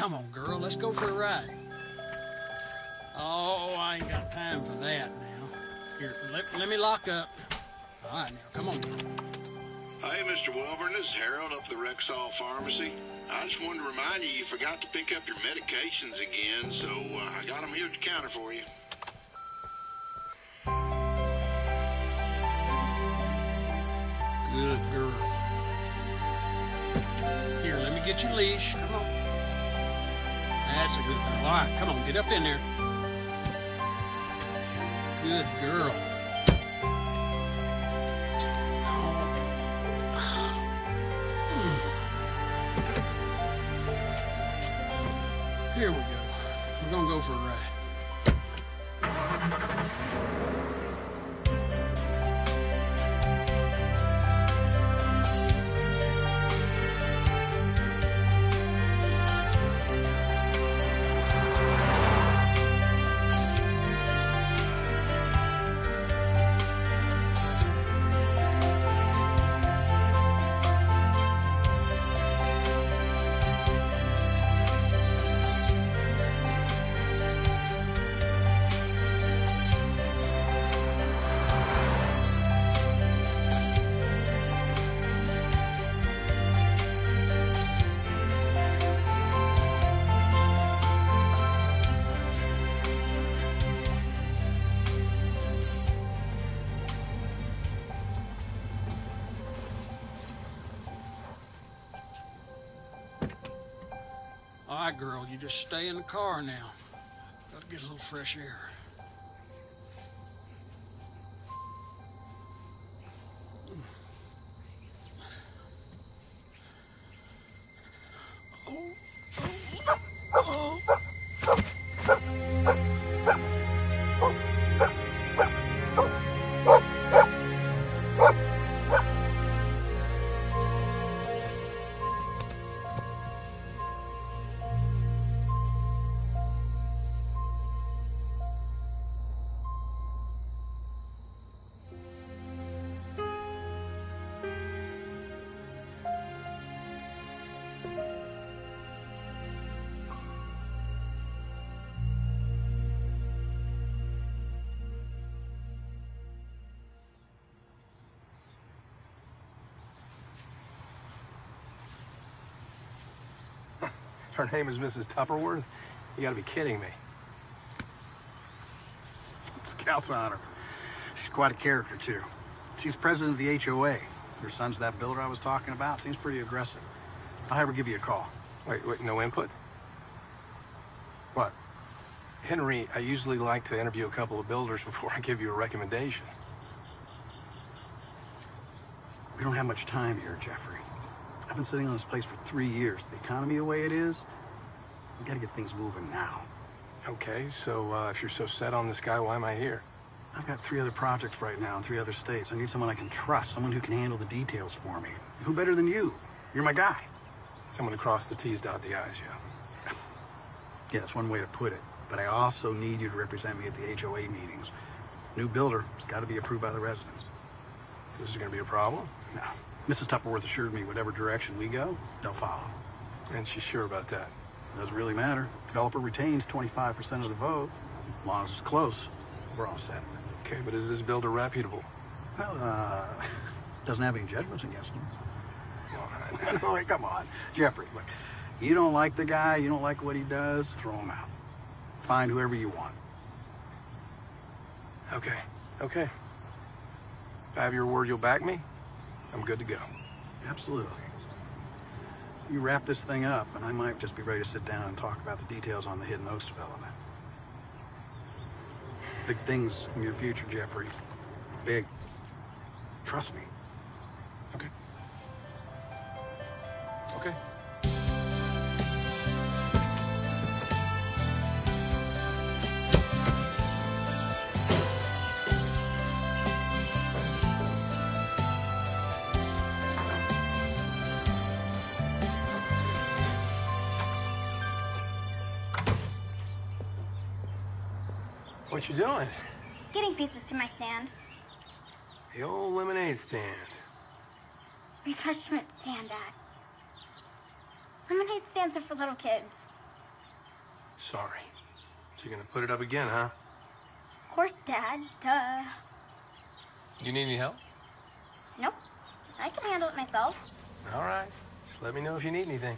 Come on, girl, let's go for a ride. Oh, I ain't got time for that now. Here, let me lock up. All right, now, come on. Hey, Mr. Wilburn, this is Harold up at the Rexall Pharmacy. I just wanted to remind you you forgot to pick up your medications again, so I got them here at the counter for you. Good girl. Here, let me get your leash. Come on. That's a good girl. All right, come on, get up in there. Good girl. Here we go. We're gonna go for a ride. All right, girl, you just stay in the car now. Gotta get a little fresh air. Her name is Mrs. Tupperworth? You gotta be kidding me. Scouts on her. She's quite a character, too. She's president of the HOA. Your son's that builder I was talking about. Seems pretty aggressive. I'll have her give you a call. Wait, no input? What? Henry, I usually like to interview a couple of builders before I give you a recommendation. We don't have much time here, Jeffrey. I've been sitting on this place for 3 years. The economy the way it is, we gotta get things moving now. Okay, so if you're so set on this guy, why am I here? I've got 3 other projects right now in 3 other states. I need someone I can trust, someone who can handle the details for me. Who better than you? You're my guy. Someone to cross the T's, dot the I's, yeah. Yeah, that's one way to put it. But I also need you to represent me at the HOA meetings. New builder has got to be approved by the residents. So this is gonna be a problem? No. Mrs. Tupperworth assured me whatever direction we go, they'll follow. And she's sure about that? Doesn't really matter. Developer retains 25% of the vote. As long as it's close, we're all set. Okay, but is this builder reputable? Well, doesn't have any judgments against him. Well, No, wait, come on. Jeffrey, look, you don't like the guy, you don't like what he does, throw him out. Find whoever you want. Okay. If I have your word you'll back me, I'm good to go. Absolutely. You wrap this thing up, and I might just be ready to sit down and talk about the details on the Hidden Oaks development. Big things in your future, Jeffrey. Big. Trust me. Okay. What you doing? Getting pieces to my stand. The old lemonade stand. Refreshment stand, Dad. Lemonade stands are for little kids. Sorry. So you're gonna put it up again, huh? Of course, Dad. Duh. You need any help? Nope. I can handle it myself. All right. Just let me know if you need anything.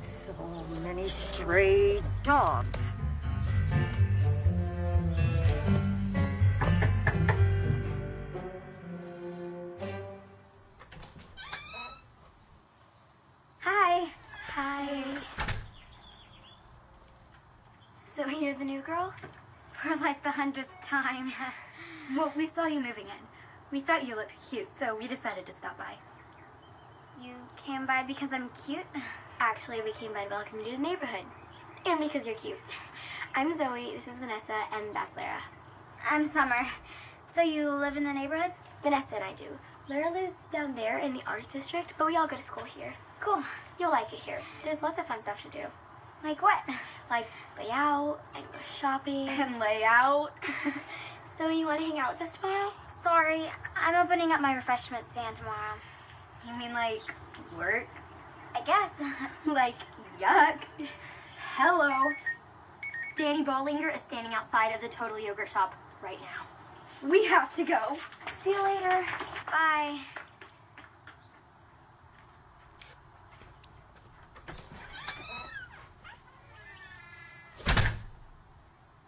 So many stray dogs. Hi. Hi. So you're the new girl? For like the 100th time. Well, we saw you moving in. We thought you looked cute, so we decided to stop by. You came by because I'm cute? Actually, we came by to welcome you to the neighborhood. And because you're cute. I'm Zoe, this is Vanessa, and that's Lara. I'm Summer. So you live in the neighborhood? Vanessa and I do. Lara lives down there in the arts district, but we all go to school here. Cool. You'll like it here. There's lots of fun stuff to do. Like what? Like lay out and go shopping. And lay out? So you want to hang out with us tomorrow? Sorry, I'm opening up my refreshment stand tomorrow. You mean like work? I guess. Like yuck. Hello. Danny Bollinger is standing outside of the Total Yogurt shop right now. We have to go. See you later. Bye.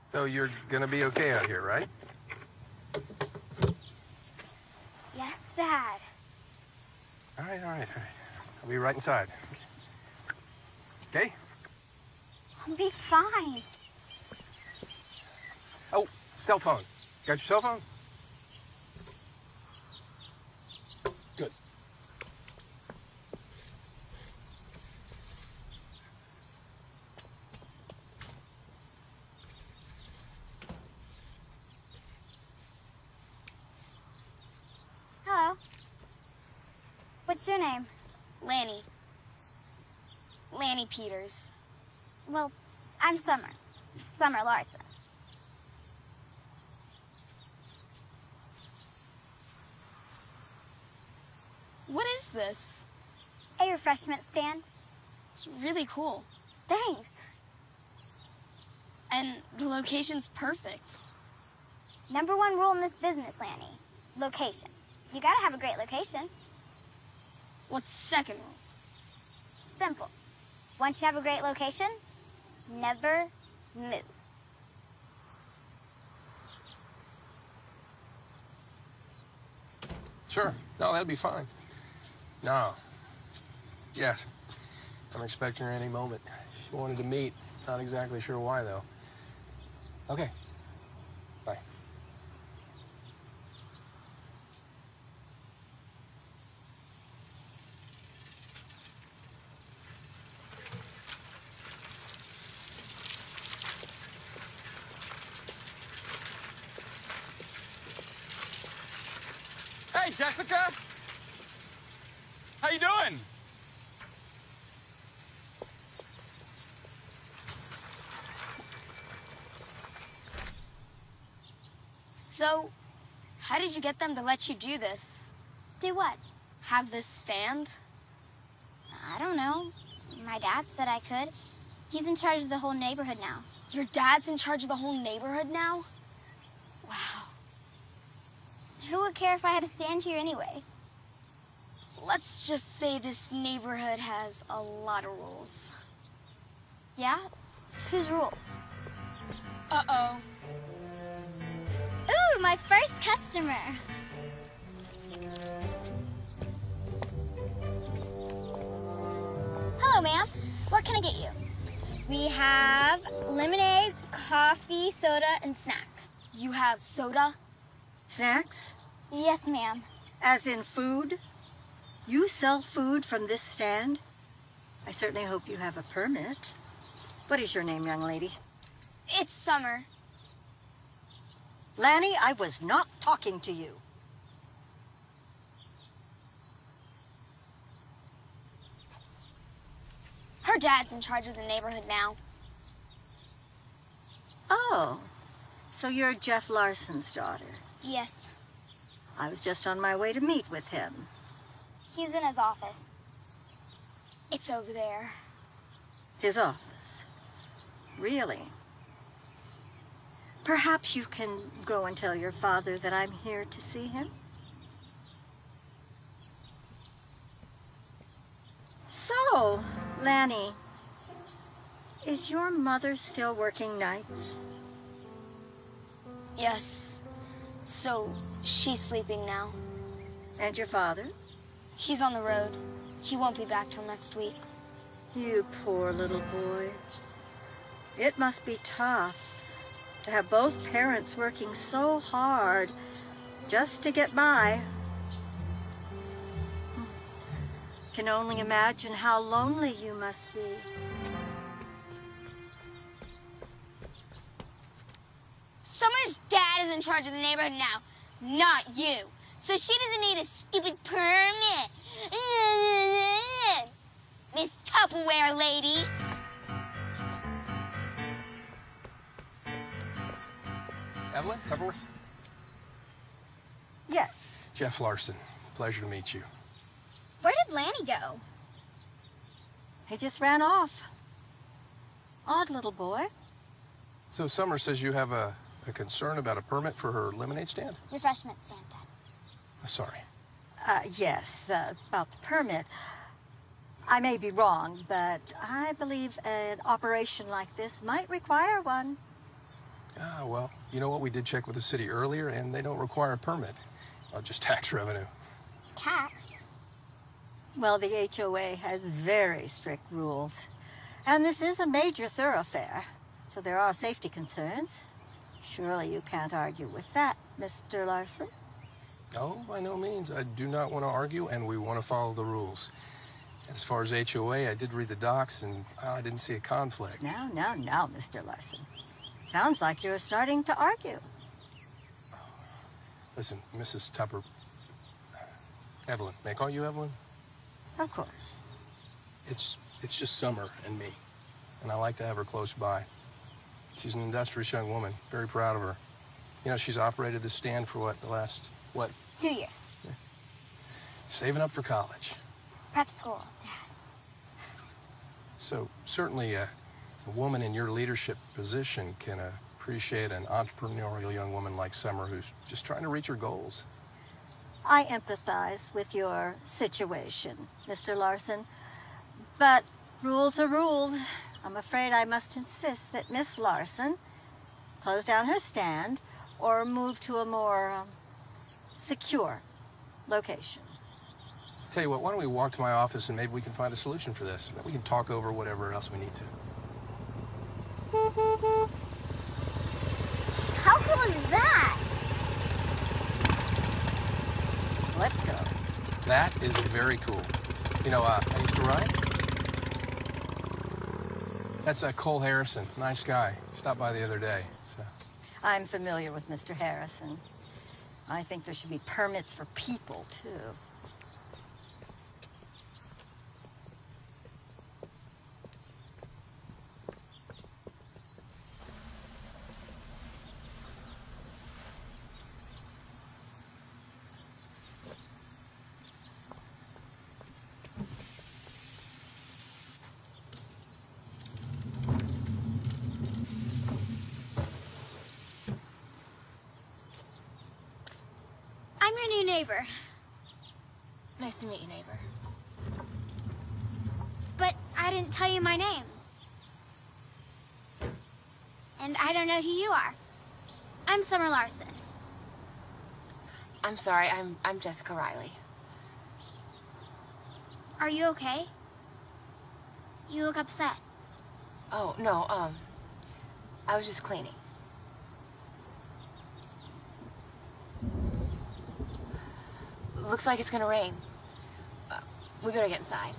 So you're gonna be okay out here, right? Yes, Dad. All right. I'll be right inside. Okay? I'll be fine. Oh, cell phone. Got your cell phone? Good. Hello. What's your name? Lanny. Lanny Peters. Well, I'm Summer. Summer Larson. What is this? A refreshment stand. It's really cool. Thanks. And the location's perfect. Number one rule in this business, Lanny. Location. You gotta have a great location. What's the second rule? Simple. Once you have a great location, never move. Sure. No, that'd be fine. No. Yes. I'm expecting her any moment. She wanted to meet. Not exactly sure why, though. Okay. Bye. Hey, Jessica! How you doing? So, how did you get them to let you do this? Do what? Have this stand? I don't know. My dad said I could. He's in charge of the whole neighborhood now. Your dad's in charge of the whole neighborhood now? Wow. Who would care if I had a stand here anyway? Let's just say this neighborhood has a lot of rules. Yeah? Whose rules? Uh-oh. Ooh, my first customer. Hello, ma'am. What can I get you? We have lemonade, coffee, soda, and snacks. You have soda? Snacks? Yes, ma'am. As in food? You sell food from this stand? I certainly hope you have a permit. What is your name, young lady? It's Summer. Lanny, I was not talking to you. Her dad's in charge of the neighborhood now. Oh, so you're Jeff Larson's daughter. Yes. I was just on my way to meet with him. He's in his office. It's over there. His office? Really? Perhaps you can go and tell your father that I'm here to see him? So, Lanny, is your mother still working nights? Yes. So, she's sleeping now. And your father? He's on the road. He won't be back till next week. You poor little boy. It must be tough to have both parents working so hard just to get by. Can only imagine how lonely you must be. Summer's dad is in charge of the neighborhood now, not you. So she doesn't need a stupid permit. Miss Tupperware lady. Evelyn, Tupperworth? Yes. Jeff Larson. Pleasure to meet you. Where did Lanny go? He just ran off. Odd little boy. So Summer says you have a concern about a permit for her lemonade stand? Refreshment stand, Dad. Sorry. Yes, about the permit. I may be wrong, but I believe an operation like this might require one. Ah, well, you know what? We did check with the city earlier, and they don't require a permit. Just tax revenue. Tax? Well, the HOA has very strict rules. And this is a major thoroughfare, so there are safety concerns. Surely you can't argue with that, Mr. Larson. No, by no means. I do not want to argue, and we want to follow the rules. As far as HOA, I did read the docs, and I didn't see a conflict. Now, Mr. Larson. Sounds like you're starting to argue. Listen, Mrs. Tupper... Evelyn. May I call you Evelyn? Of course. It's just Summer and me, and I like to have her close by. She's an industrious young woman. Very proud of her. You know, she's operated this stand for the last, 2 years. Yeah. Saving up for college. Prep school, Dad. So, certainly a woman in your leadership position can appreciate an entrepreneurial young woman like Summer who's just trying to reach her goals. I empathize with your situation, Mr. Larson. But rules are rules. I'm afraid I must insist that Miss Larson close down her stand or move to a more secure location. Tell you what, why don't we walk to my office and maybe we can find a solution for this. We can talk over whatever else we need to. How cool is that? Let's go. That is very cool. You know, I used to ride. That's Cole Harrison. Nice guy. Stopped by the other day. So. I'm familiar with Mr. Harrison. I think there should be permits for people, too. I'm your new neighbor. Nice to meet you, neighbor. But I didn't tell you my name. And I don't know who you are. I'm Summer Larson. I'm sorry, I'm Jessica Riley. Are you okay? You look upset. Oh, no, I was just cleaning. Looks like it's gonna rain. We better get inside.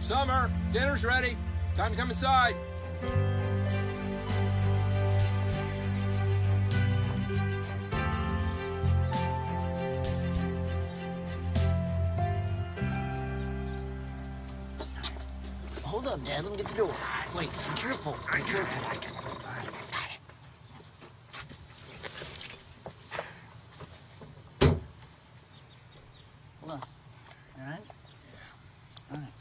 Summer, dinner's ready. Time to come inside. Hold up, Dad. Let me get the door. Wait, be careful. Be careful. Hold on. All right? All right.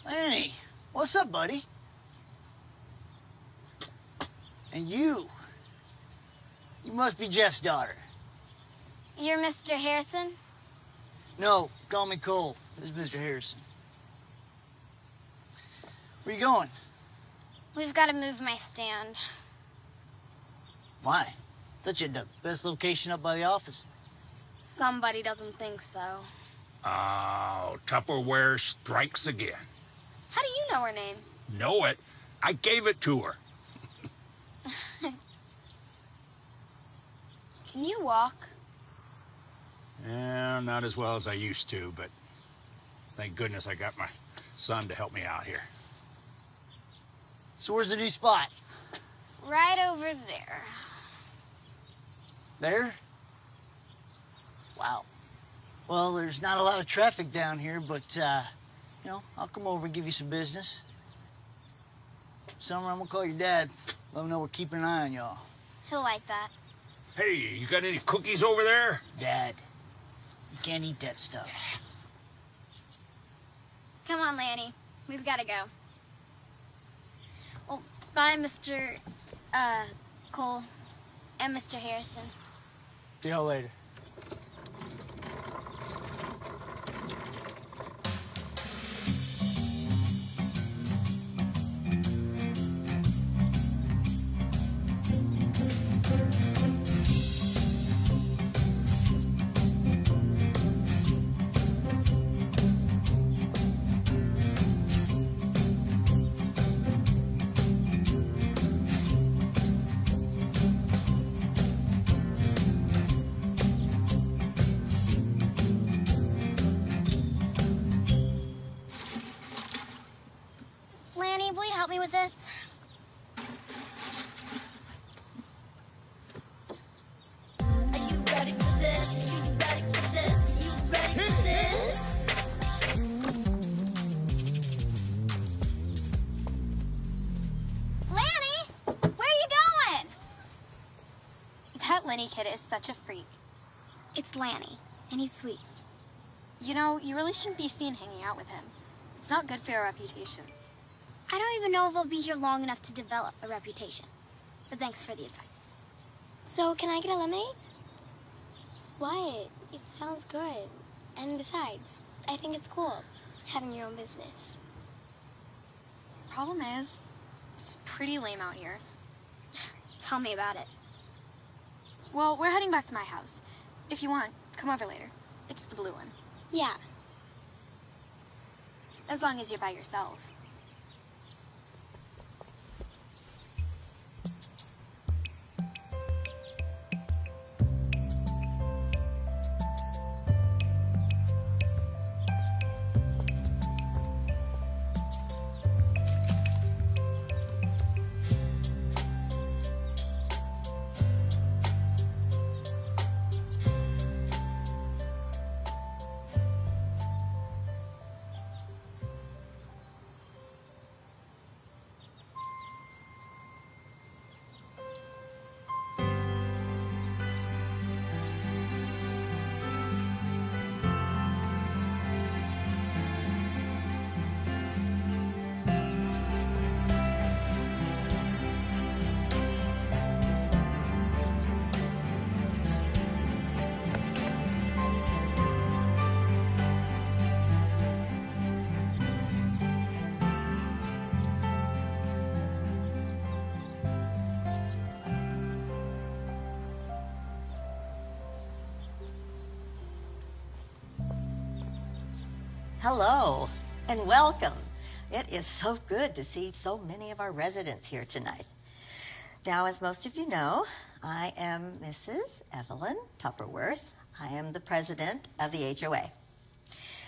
Lanny, what's up, buddy? And you must be Jeff's daughter. You're Mr. Harrison? No, call me Cole. This is Mr. Harrison. Where you going? We've got to move my stand. Why? Thought you had the best location up by the office. Somebody doesn't think so. Oh, Tupperware strikes again. How do you know her name? Know it? I gave it to her. Can you walk? Yeah, not as well as I used to, but thank goodness I got my son to help me out here. So where's the new spot? Right over there. There? Wow. Well, there's not a lot of traffic down here, but, you know, I'll come over and give you some business. Summer, I'm gonna call your dad. Let him know we're keeping an eye on y'all. He'll like that. Hey, you got any cookies over there? Dad, you can't eat that stuff. Come on, Lanny. We've got to go. Well, bye, Mr. Cole and Mr. Harrison. See y'all later. Lanny, will you help me with this? Are you ready for this? You ready for this? You ready for this? Lanny, where are you going? That Lenny kid is such a freak. It's Lanny, and he's sweet. You know, you really shouldn't be seen hanging out with him. It's not good for your reputation. I don't even know if I'll be here long enough to develop a reputation. But thanks for the advice. So, can I get a lemonade? Why? It sounds good. And besides, I think it's cool, having your own business. Problem is, it's pretty lame out here. Tell me about it. Well, we're heading back to my house. If you want, come over later. It's the blue one. Yeah. As long as you're by yourself. Hello and welcome. It is so good to see so many of our residents here tonight. Now, as most of you know, I am Mrs. Evelyn Tupperworth. I am the president of the HOA.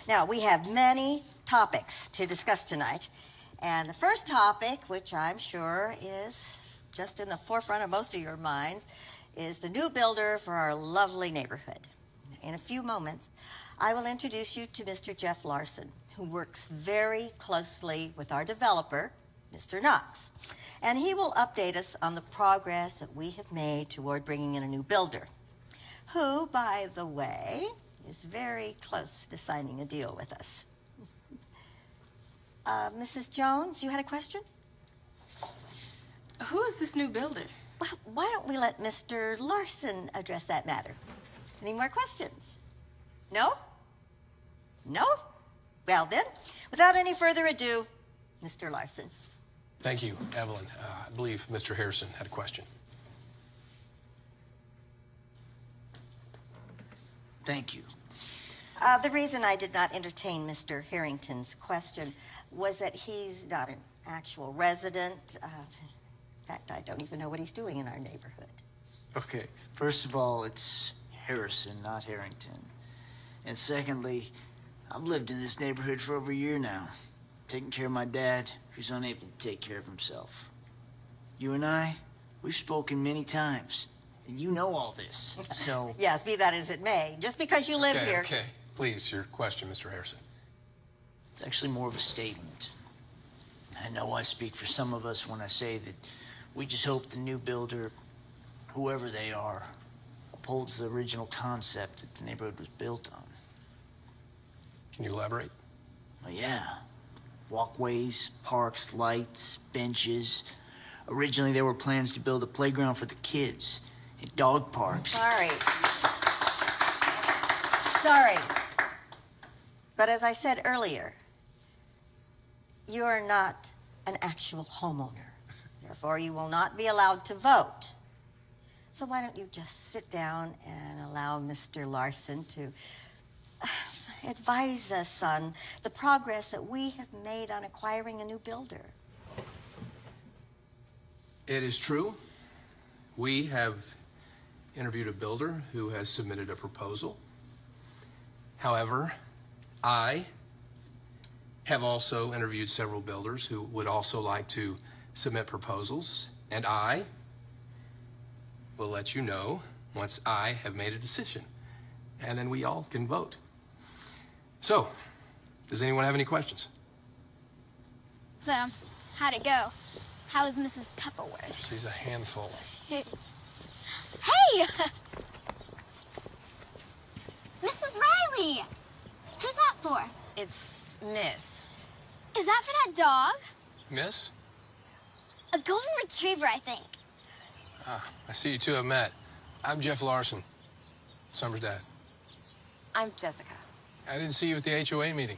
Now, we have many topics to discuss tonight. And the first topic, which I'm sure is just in the forefront of most of your minds, is the new builder for our lovely neighborhood. In a few moments, I will introduce you to Mr. Jeff Larson, who works very closely with our developer, Mr. Knox. And he will update us on the progress that we have made toward bringing in a new builder, who, by the way, is very close to signing a deal with us. Mrs. Jones, you had a question? Who is this new builder? Well, why don't we let Mr. Larson address that matter? Any more questions? No? No? Well then, without any further ado, Mr. Larson. Thank you, Evelyn. I believe Mr. Harrison had a question. Thank you. The reason I did not entertain Mr. Harrington's question was that he's not an actual resident. In fact, I don't even know what he's doing in our neighborhood. Okay, first of all, it's Harrison, not Harrington. And secondly, I've lived in this neighborhood for over a year now, taking care of my dad, who's unable to take care of himself. You and I, we've spoken many times, and you know all this, so... Yes, be that as it may. Just because you live here... Okay. Please, your question, Mr. Harrison. It's actually more of a statement. I know I speak for some of us when I say that we just hope the new builder, whoever they are, upholds the original concept that the neighborhood was built on. Can you elaborate? Well, yeah. Walkways, parks, lights, benches. Originally, there were plans to build a playground for the kids and dog parks. Sorry. But as I said earlier, you are not an actual homeowner. Therefore, you will not be allowed to vote. So why don't you just sit down and allow Mr. Larson to advise us on the progress that we have made on acquiring a new builder. It is true. We have interviewed a builder who has submitted a proposal. However, I have also interviewed several builders who would also like to submit proposals, and I will let you know once I have made a decision, and then we all can vote. So, does anyone have any questions? So, how'd it go? How is Mrs. Tupperworth? She's a handful. Hey! Mrs. Riley! Who's that for? It's Miss. Is that for that dog? Miss? A golden retriever, I think. Ah, I see you two have met. I'm Jeff Larson, Summer's dad. I'm Jessica. I didn't see you at the HOA meeting.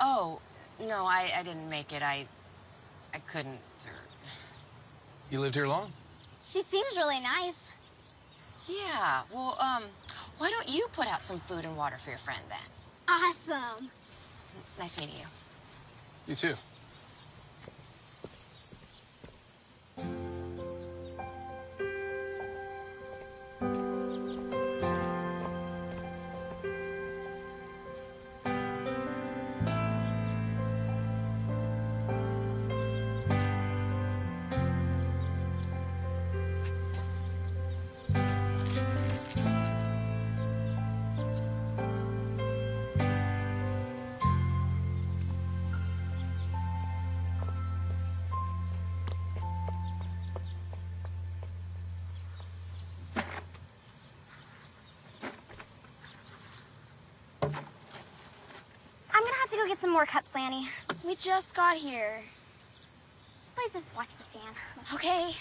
Oh, no, I didn't make it. I couldn't. You lived here long? She seems really nice. Yeah, well, why don't you put out some food and water for your friend then? Awesome. Nice meeting you. You too. To go get some more cups, Lanny. We just got here. Please just watch the stand. Okay.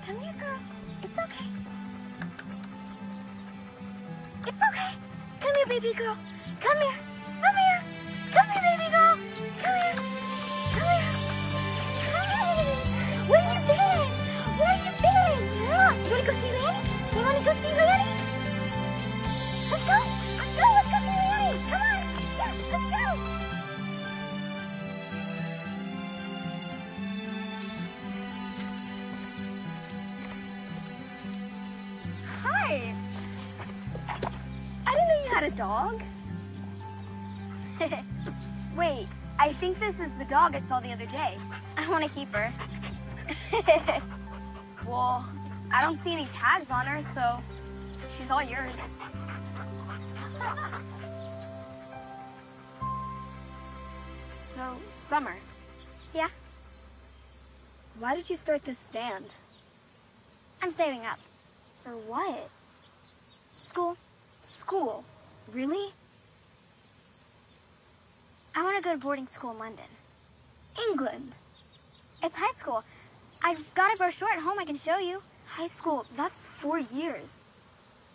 Come here, girl. It's okay. It's okay. Come here, baby girl. Come here. Come here. Come here, baby girl. Come here. Come here. Hey. Where you been? Where you been? You want to go see Lanny? You want to go see Lanny? Let's go. Let's go. Let's go see Lanny. Come on. Yeah, let's go. Hi. I didn't know you had a dog. Wait, I think this is the dog I saw the other day. I want to keep her. Well, I don't see any tags on her, so she's all yours. So, Summer. Yeah? Why did you start this stand? I'm saving up. For what? School. School? Really? I want to go to boarding school in London. England? It's high school. I've got a brochure at home I can show you. High school, that's 4 years.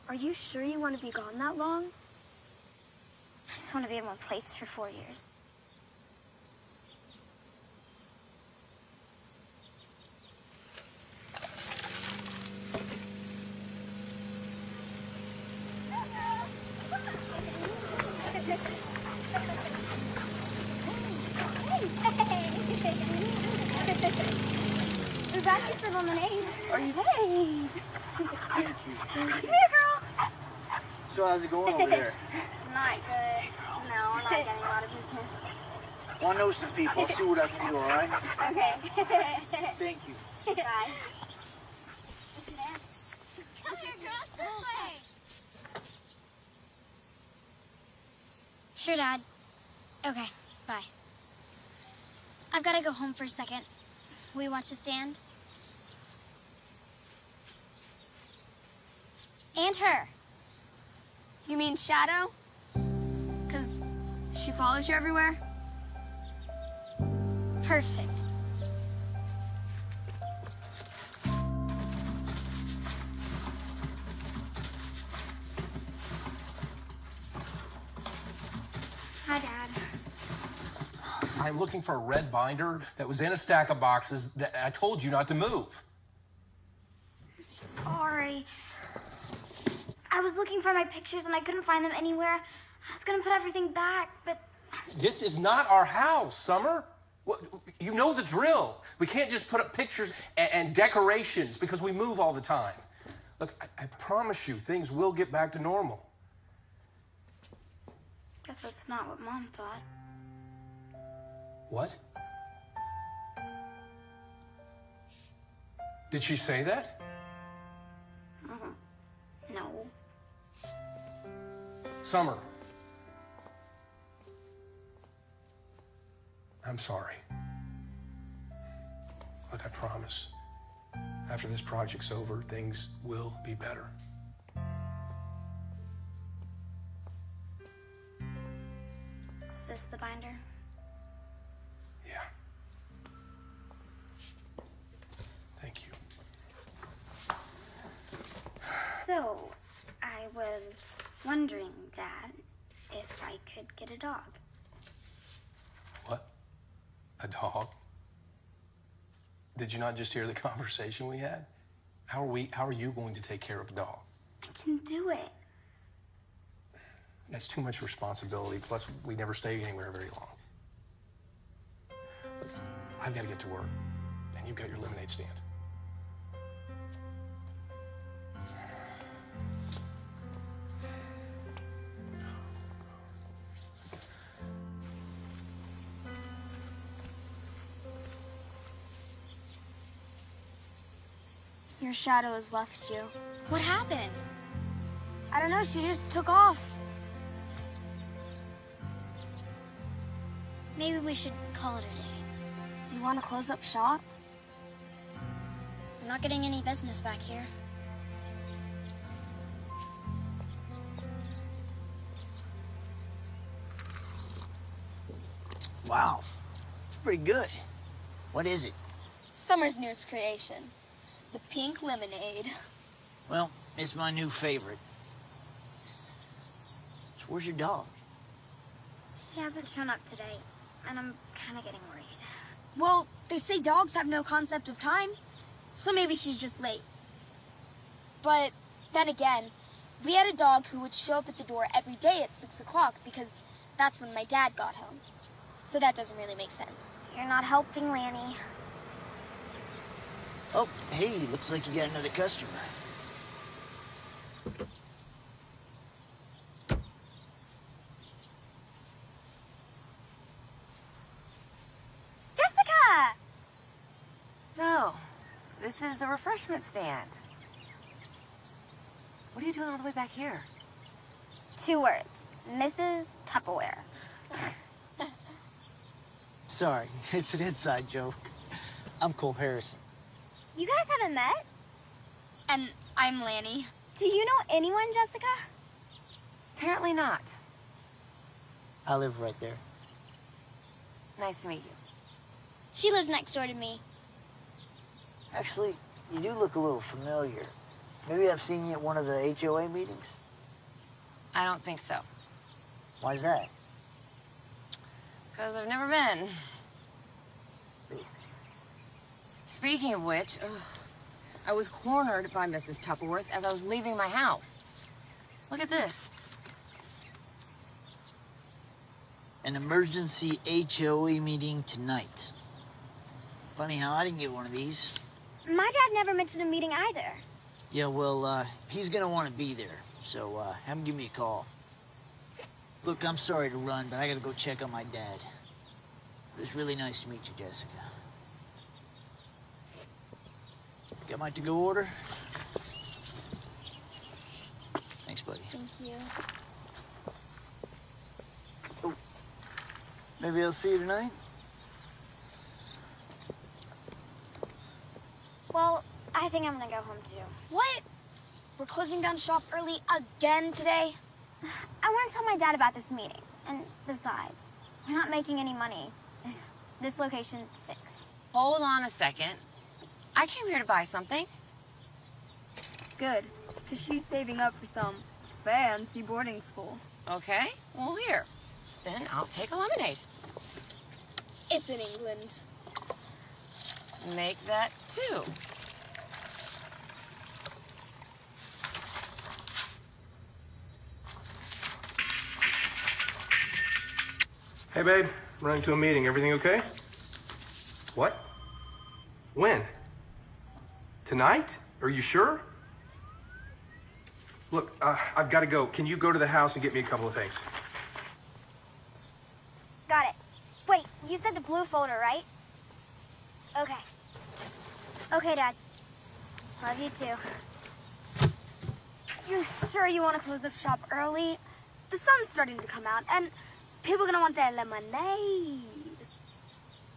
Are you sure you want to be gone that long? I just want to be in one place for 4 years. We got you some lemonade. Are you? Hey. Thank you. Come here, girl. So how's it going over there? Not good. No, we're not getting a lot of business. Want to know some people. I'll see what I can do, all right? Okay. Thank you. Bye. What's your name? Come here, girl. This way. Sure, Dad. Okay, bye. I've got to go home for a second. Will you watch the stand? And her. You mean Shadow? 'Cause she follows you everywhere? Perfect. Hi, Dad. I'm looking for a red binder that was in a stack of boxes that I told you not to move. Sorry. I was looking for my pictures and I couldn't find them anywhere. I was gonna put everything back, but... This is not our house, Summer. You know the drill. We can't just put up pictures and decorations because we move all the time. Look, I promise you, things will get back to normal. Guess that's not what Mom thought. What? Did she say that? No. Summer. I'm sorry. Look, I promise. After this project's over, things will be better. Is this the binder? Yeah. Thank you. So, I was wondering, Dad, if I could get a dog. What? A dog? Did you not just hear the conversation we had? How are you going to take care of a dog? I can do it. That's too much responsibility, plus we never stay anywhere very long. Look, I've got to get to work, and you've got your lemonade stand. Your shadow has left you. What happened? I don't know, she just took off. Maybe we should call it a day. You want to close up shop? I'm not getting any business back here. Wow. It's pretty good. What is it? Summer's newest creation. The pink lemonade. Well, it's my new favorite. So where's your dog? She hasn't shown up today, and I'm kind of getting worried. Well, they say dogs have no concept of time, so maybe she's just late. But then again, we had a dog who would show up at the door every day at 6 o'clock because that's when my dad got home. So that doesn't really make sense. You're not helping, Lanny. Oh, hey, looks like you got another customer. Jessica! So, this is the refreshment stand. What are you doing all the way back here? 2 words. Mrs. Tupperware. Sorry, it's an inside joke. I'm Cole Harrison. You guys haven't met? And I'm Lanny. Do you know anyone, Jessica? Apparently not. I live right there. Nice to meet you. She lives next door to me. Actually, you do look a little familiar. Maybe I've seen you at one of the HOA meetings? I don't think so. Why's that? Because I've never been. Speaking of which, I was cornered by Mrs. Tupperworth as I was leaving my house. Look at this. An emergency HOA meeting tonight. Funny how I didn't get one of these. My dad never mentioned a meeting either. Yeah, well, he's gonna want to be there, so have him give me a call. Look, I'm sorry to run, but I gotta go check on my dad. It was really nice to meet you, Jessica. Got my to-go order? Thanks, buddy. Thank you. Oh, maybe I'll see you tonight? Well, I think I'm gonna go home too. What? We're closing down shop early again today? I want to tell my dad about this meeting. And besides, we're not making any money. This location stinks. Hold on a second. I came here to buy something. Good, because she's saving up for some fancy boarding school. Okay, well, here. Then I'll take a lemonade. It's in England. Make that 2. Hey, babe. Running to a meeting. Everything okay? What? When? Tonight? Are you sure? Look, I've got to go. Can you go to the house and get me a couple of things? Got it. Wait, you said the blue folder, right? Okay. Okay, Dad. Love you too. You sure you want to close up shop early? The sun's starting to come out, and people are gonna want their lemonade.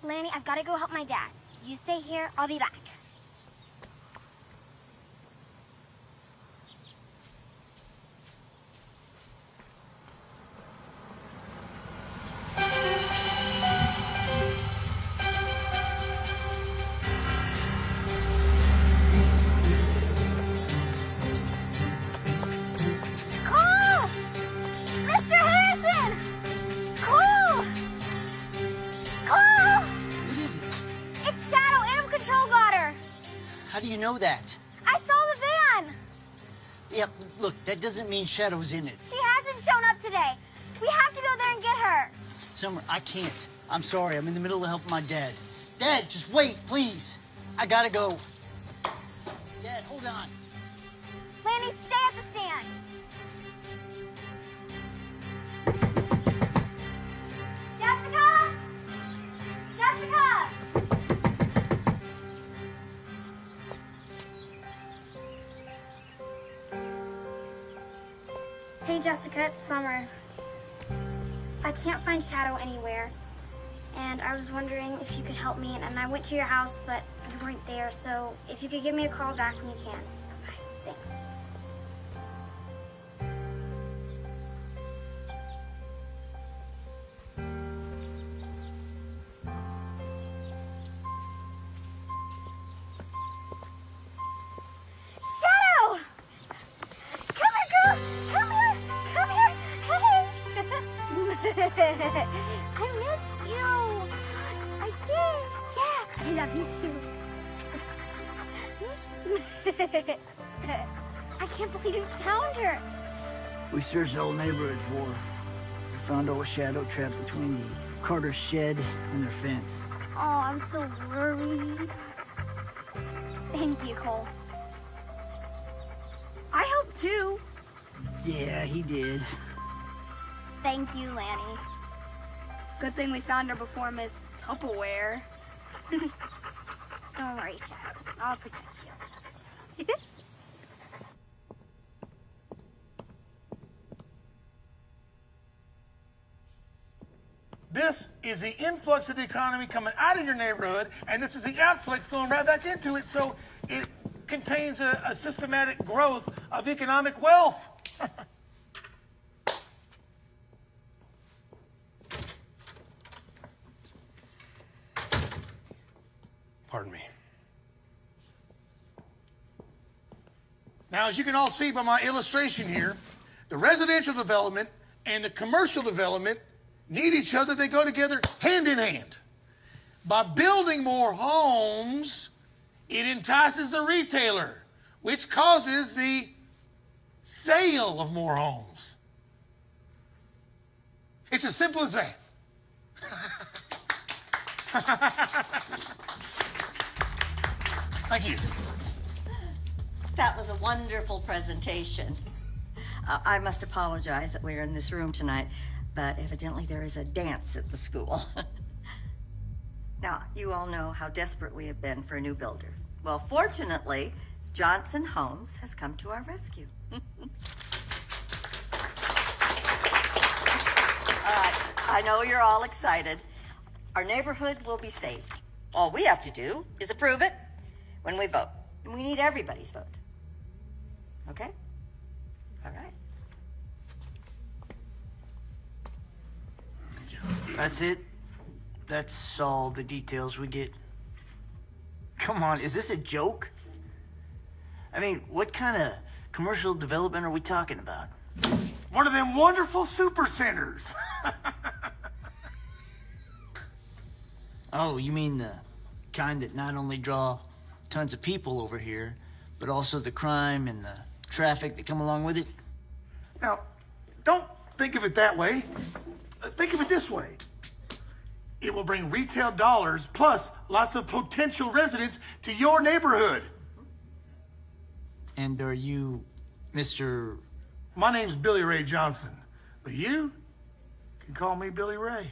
Lanny, I've got to go help my dad. You stay here. I'll be back. Cole! Mr. Harrison! Cole! Cole! What is it? It's Shadow. Animal Control got her. How do you know that? I saw the van. Yeah, look, that doesn't mean Shadow's in it. She hasn't shown up today. We have to go there and get her. Summer, I can't. I'm sorry, I'm in the middle of helping my dad. Dad, just wait, please. I gotta go. Dad, hold on. Lanny, stay at the stand. Jessica! Jessica! Hey, Jessica, it's Summer. I can't find Shadow anywhere. And I was wondering if you could help me. And I went to your house, but you weren't there. So if you could give me a call back when you can. Okay, thanks. love you too. I can't believe you found her. We searched the whole neighborhood for her. We found old Shadow trapped between the Carter's shed and their fence. Oh, I'm so worried. Thank you, Cole. I hope too. Yeah, he did. Thank you, Lanny. Good thing we found her before Miss Tupperware. Don't worry, Shadow. I'll protect you. This is the influx of the economy coming out of your neighborhood, and this is the outflux going right back into it, so it contains a systematic growth of economic wealth. Pardon me. Now, as you can all see by my illustration here, the residential development and the commercial development need each other. They go together hand in hand. By building more homes, it entices the retailer, which causes the sale of more homes. It's as simple as that. Thank you. That was a wonderful presentation. I must apologize that we're in this room tonight, but evidently there is a dance at the school. Now, you all know how desperate we have been for a new builder. Well, fortunately, Johnson Homes has come to our rescue. All right, I know you're all excited. Our neighborhood will be saved. All we have to do is approve it when we vote. And we need everybody's vote. Okay? All right. That's it? That's all the details we get? Come on, is this a joke? I mean, what kind of commercial development are we talking about? One of them wonderful super centers. Oh, you mean the kind that not only draw tons of people over here, but also the crime and the traffic that come along with it? Now, don't think of it that way. Think of it this way. It will bring retail dollars plus lots of potential residents to your neighborhood. And are you Mr. My name's Billy Ray Johnson, but you can call me Billy Ray.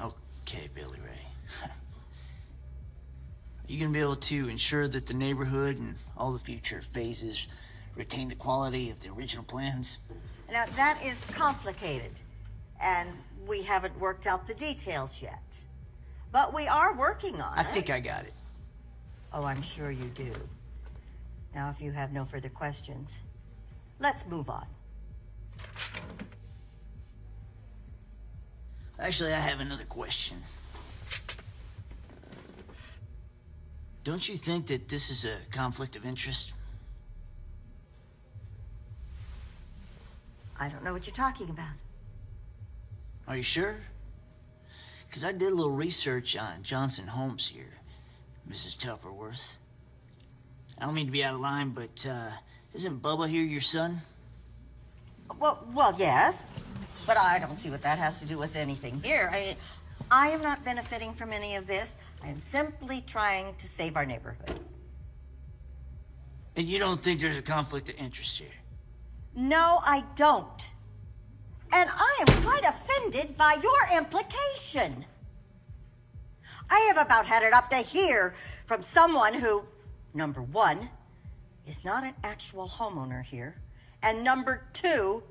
Okay, Billy Ray. Are you gonna be able to ensure that the neighborhood and all the future phases retain the quality of the original plans? Now, that is complicated, and we haven't worked out the details yet. But we are working on it. I think I got it. Oh, I'm sure you do. Now, if you have no further questions, let's move on. Actually, I have another question. Don't you think that this is a conflict of interest? I don't know what you're talking about. Are you sure? Because I did a little research on Johnson Homes here, Mrs. Tupperworth. I don't mean to be out of line, but isn't Bubba here your son? Well, yes, but I don't see what that has to do with anything here. I am not benefiting from any of this. I am simply trying to save our neighborhood. And you don't think there's a conflict of interest here? No, I don't. And I am quite offended by your implication. I have about had it up to here from someone who, number one, is not an actual homeowner here, and number two,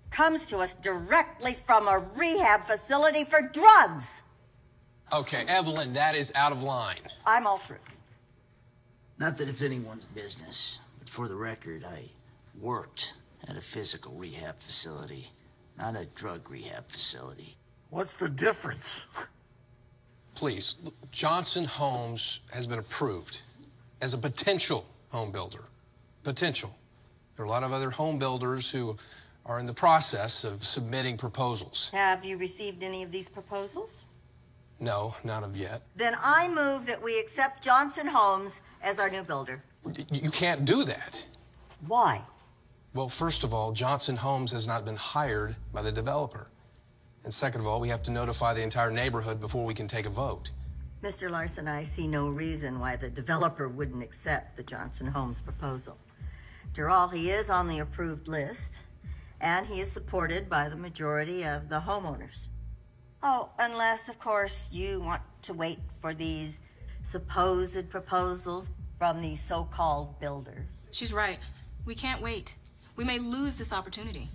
comes to us directly from a rehab facility for drugs. Okay, Evelyn, that is out of line. I'm all through. Not that it's anyone's business, but for the record, I worked at a physical rehab facility, not a drug rehab facility. What's the difference? Please, Johnson Homes has been approved as a potential home builder. Potential. There are a lot of other home builders who are in the process of submitting proposals. Have you received any of these proposals? No, not of yet. Then I move that we accept Johnson Homes as our new builder. You can't do that. Why? Well, first of all, Johnson Homes has not been hired by the developer. And second of all, we have to notify the entire neighborhood before we can take a vote. Mr. Larson, I see no reason why the developer wouldn't accept the Johnson Homes proposal. After all, he is on the approved list, and he is supported by the majority of the homeowners. Oh, unless, of course, you want to wait for these supposed proposals from these so-called builders. She's right. We can't wait. We may lose this opportunity.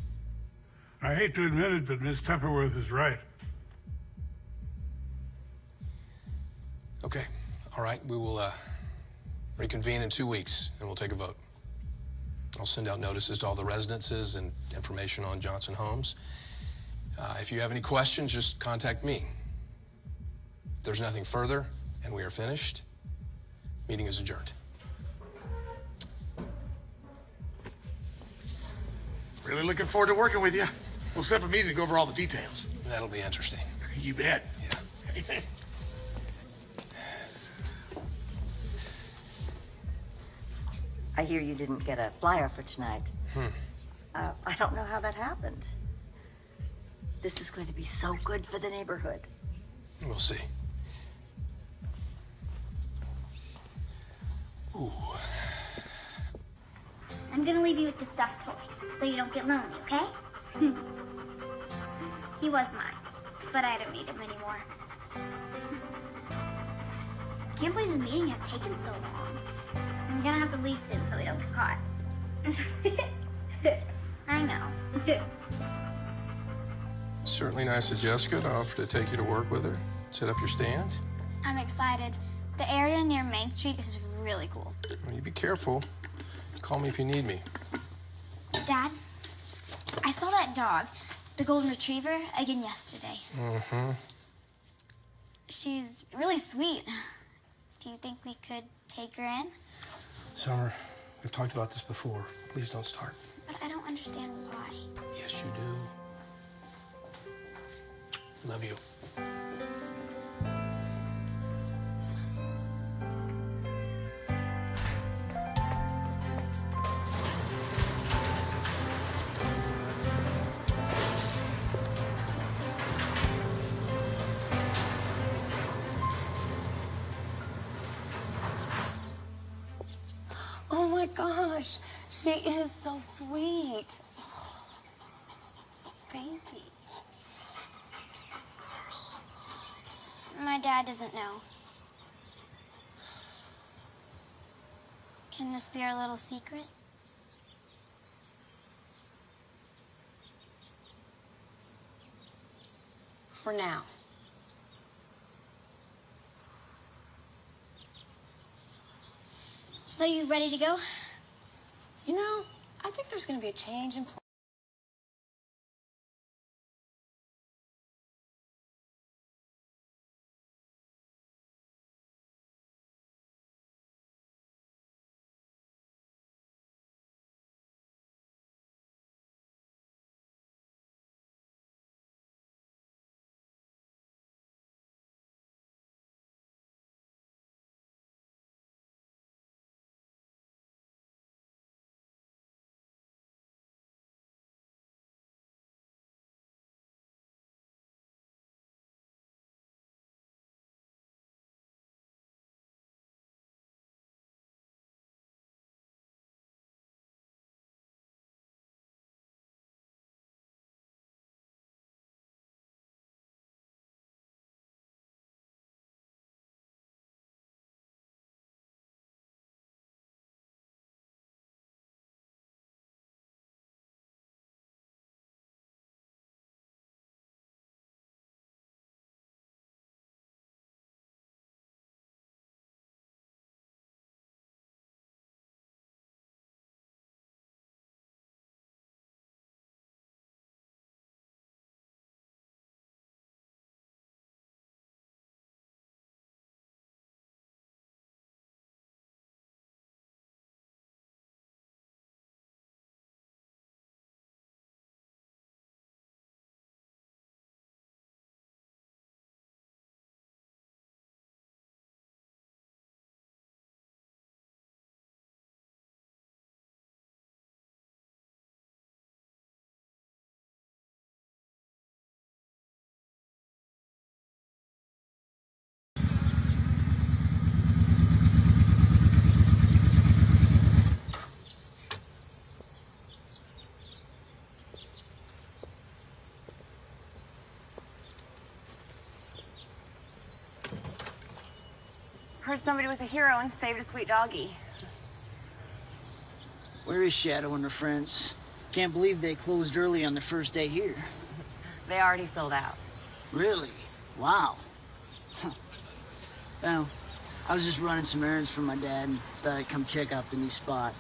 I hate to admit it, but Miss Pepperworth is right. Okay, all right, we will reconvene in 2 weeks, and we'll take a vote. I'll send out notices to all the residences and information on Johnson Homes. If you have any questions, just contact me. If there's nothing further, and we are finished, meeting is adjourned. Really looking forward to working with you. We'll set up a meeting to go over all the details. That'll be interesting. You bet. Yeah. I hear you didn't get a flyer for tonight. I don't know how that happened. This is going to be so good for the neighborhood. We'll see. Ooh. I'm gonna leave you with the stuffed toy, so you don't get lonely, okay? He was mine, but I don't need him anymore. Can't believe the meeting has taken so long. I'm gonna have to leave soon so we don't get caught. I know. Certainly nice of Jessica to offer to take you to work with her, set up your stand. I'm excited. The area near Main Street is really cool. Well, you be careful. Call me if you need me. Dad, I saw that dog, the golden retriever, again yesterday. Mm-hmm. She's really sweet. Do you think we could take her in? Summer, we've talked about this before. Please don't start. But I don't understand why. Yes, you do. Love you. Oh my gosh, she is so sweet. Oh, baby. My dad doesn't know. Can this be our little secret? For now. So you ready to go? You know, I think there's going to be a change in plans. Heard somebody was a hero and saved a sweet doggy. Where is Shadow and her friends? Can't believe they closed early on their first day here. They already sold out. Really? Wow. Well, I was just running some errands for my dad and thought I'd come check out the new spot.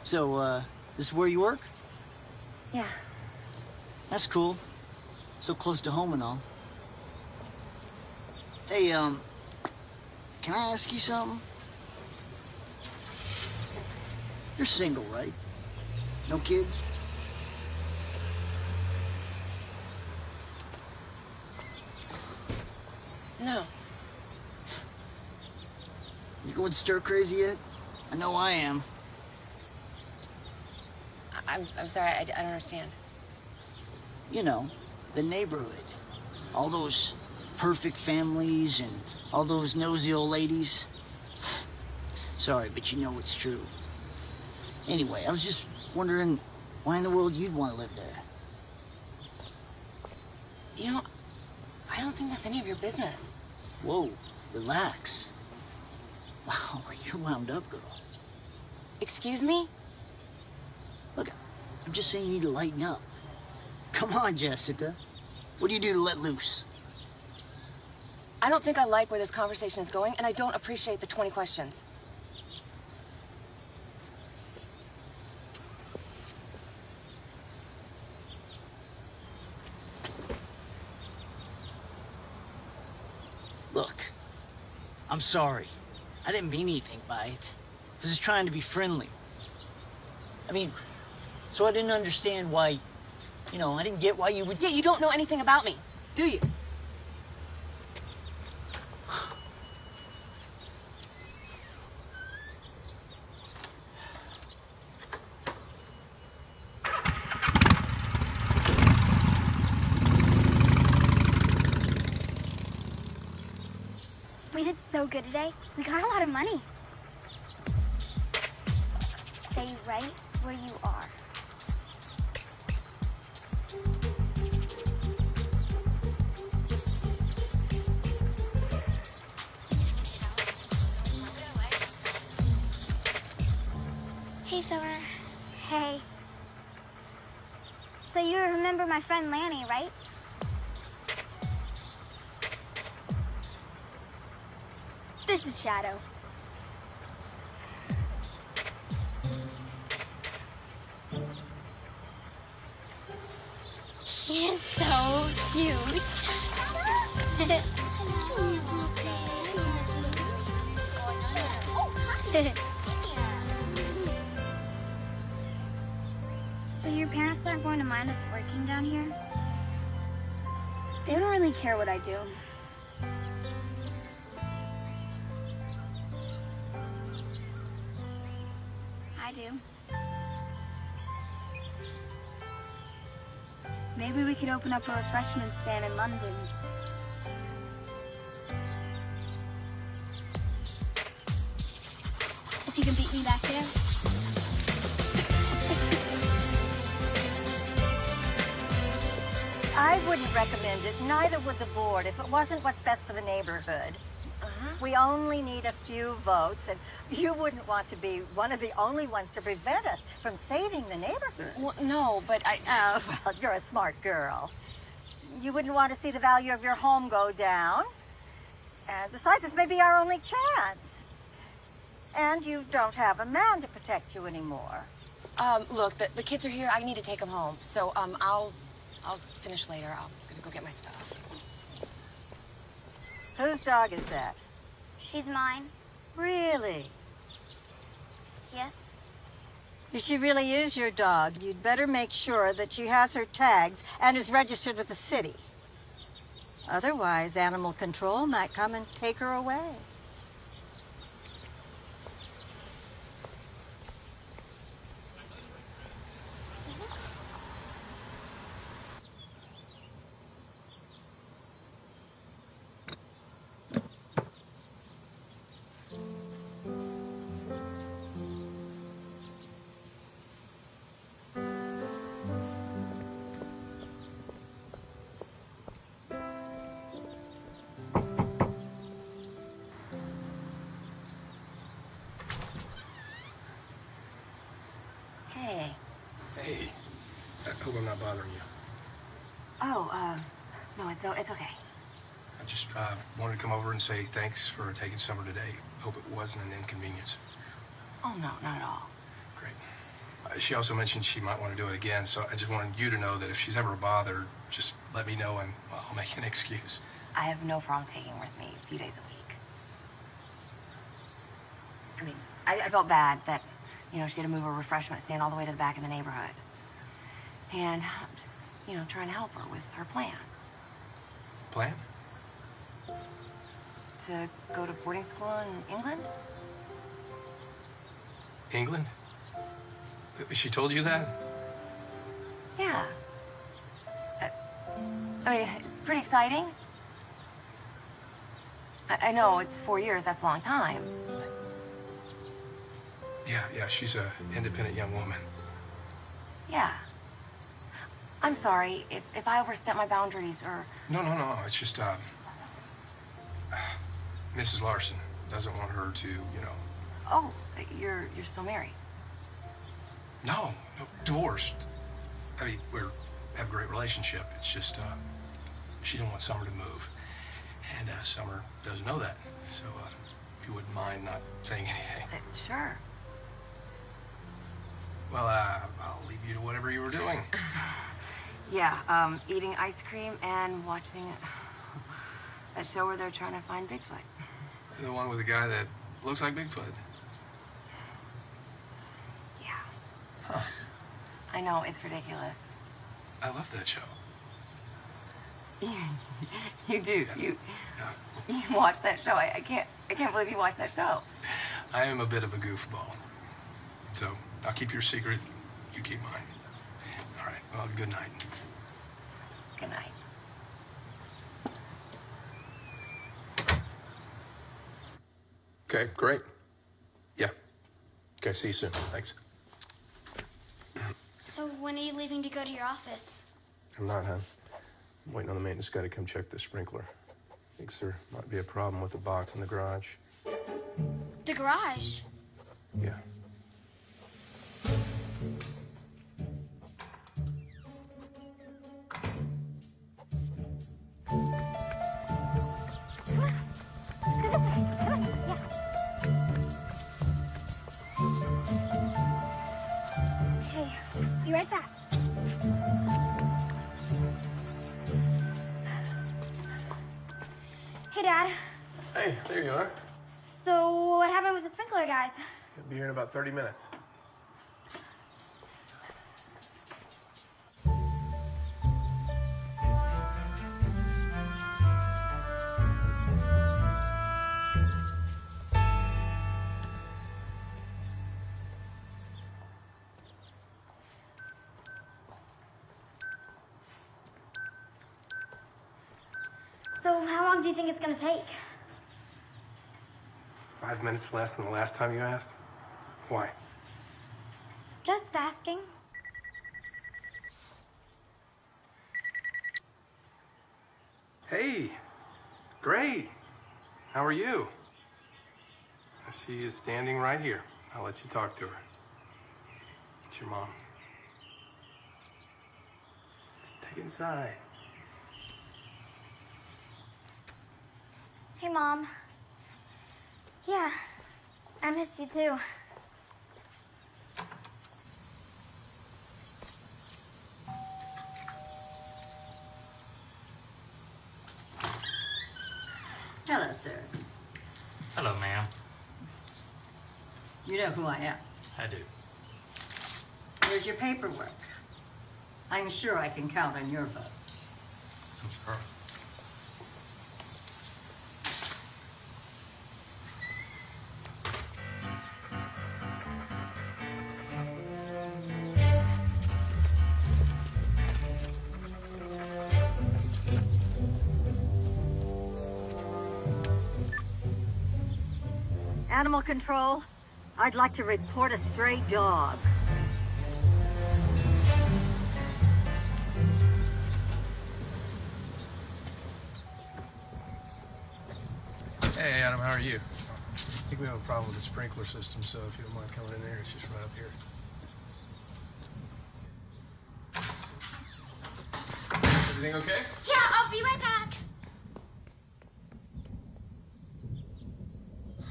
So, this is where you work? Yeah. That's cool. So close to home and all. Hey, can I ask you something? You're single, right? No kids? No. You going stir crazy yet? I know I am. I'm sorry, I don't understand. You know, the neighborhood. All those perfect families and all those nosy old ladies. Sorry, but you know it's true. Anyway, I was just wondering why in the world you'd want to live there. You know, I don't think that's any of your business. Whoa, relax. Wow, you're wound up, girl. Excuse me? Look, I'm just saying you need to lighten up. Come on, Jessica. What do you do to let loose? I don't think I like where this conversation is going, and I don't appreciate the 20 questions. Look, I'm sorry. I didn't mean anything by it. I was just trying to be friendly. I mean, so I didn't understand why, you know, I didn't get why you would... Yeah, you don't know anything about me, do you? We did so good today. We got a lot of money. Stay right where you are. Hey, Summer. Hey. So you remember my friend Lanny, right? This is Shadow. She is so cute. So your parents aren't going to mind us working down here? They don't really care what I do. I do. Maybe we could open up a refreshment stand in London. If you can beat me back there. I wouldn't recommend it, neither would the board, if it wasn't what's best for the neighborhood. We only need a few votes, and you wouldn't want to be one of the only ones to prevent us from saving the neighborhood. Well, no, but I... Oh, well, you're a smart girl. You wouldn't want to see the value of your home go down. And besides, this may be our only chance. And you don't have a man to protect you anymore. Look, the kids are here. I need to take them home. So, I'll finish later. I'm gonna go get my stuff. Whose dog is that? She's mine. Really? Yes? If she really is your dog, you'd better make sure that she has her tags and is registered with the city. Otherwise, animal control might come and take her away. hope I'm not bothering you. Oh, no, it's okay. I just wanted to come over and say thanks for taking summer today. Hope it wasn't an inconvenience. Oh, no, not at all. Great. She also mentioned she might want to do it again, so I just wanted you to know that if she's ever bothered, just let me know and I'll make an excuse. I have no problem taking her with me a few days a week. I mean, I felt bad that, you know, she had to move her refreshment stand all the way to the back of the neighborhood. And I'm just, you know, trying to help her with her plan. Plan? To go to boarding school in England? England? She told you that? Yeah. I mean, it's pretty exciting. I know it's 4 years, that's a long time. But... Yeah, she's an independent young woman. Yeah. I'm sorry if I overstep my boundaries or... No, it's just, Mrs. Larson doesn't want her to, you know... Oh, you're still married? No, divorced. I mean, we have a great relationship. It's just, she didn't want Summer to move. And Summer doesn't know that. So, if you wouldn't mind not saying anything. Sure. Well, I'll leave you to whatever you were doing. Yeah, eating ice cream and watching that show where they're trying to find Bigfoot. The one with the guy that looks like Bigfoot. Yeah. Huh. I know, it's ridiculous. I love that show. You do. You watch that show. I can't believe you watch that show. I am a bit of a goofball. So, I'll keep your secret. You keep mine. All right. Well, good night. Good night. Okay, great. Yeah. Okay, see you soon. Thanks. So when are you leaving to go to your office? I'm not, hon. I'm waiting on the maintenance guy to come check the sprinkler. Thinks there might be a problem with the box in the garage. The garage? Yeah. Let's go this way. Come on. Yeah. Okay, be right back. Hey, Dad. Hey, there you are. So what happened with the sprinkler guys? He'll be here in about 30 minutes. So how long do you think it's gonna take? 5 minutes less than the last time you asked? Why? Just asking. Hey, great. How are you? She is standing right here. I'll let you talk to her. It's your mom. Just take it inside. Hey, Mom. Yeah, I miss you too. Hello, sir. Hello, ma'am. You know who I am. I do. Here's your paperwork. I'm sure I can count on your vote. I'm sure. Animal control, I'd like to report a stray dog. Hey, Adam, how are you? I think we have a problem with the sprinkler system, so if you don't mind coming in there, it's just right up here. Everything okay? Yeah, I'll be right back.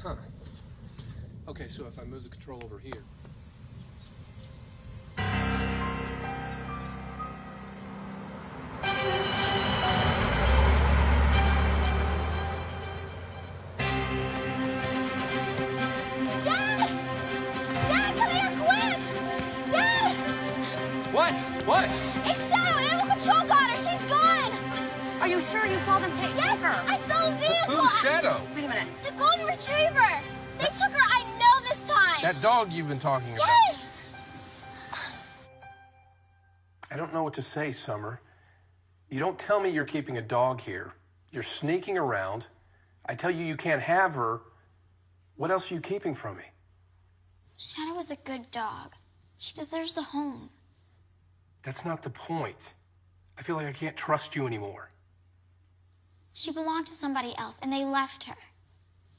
Huh. Okay, so if I move the control over here. What? It's Shadow! Animal Control got her! She's gone! Are you sure you saw them take her? I saw a vehicle! Who's Shadow? Wait a minute. The Golden Retriever! They took her, I know this time! That dog you've been talking about. Yes! I don't know what to say, Summer. You don't tell me you're keeping a dog here. You're sneaking around. I tell you can't have her. What else are you keeping from me? Shadow is a good dog. She deserves the home. That's not the point. I feel like I can't trust you anymore. She belonged to somebody else, and they left her.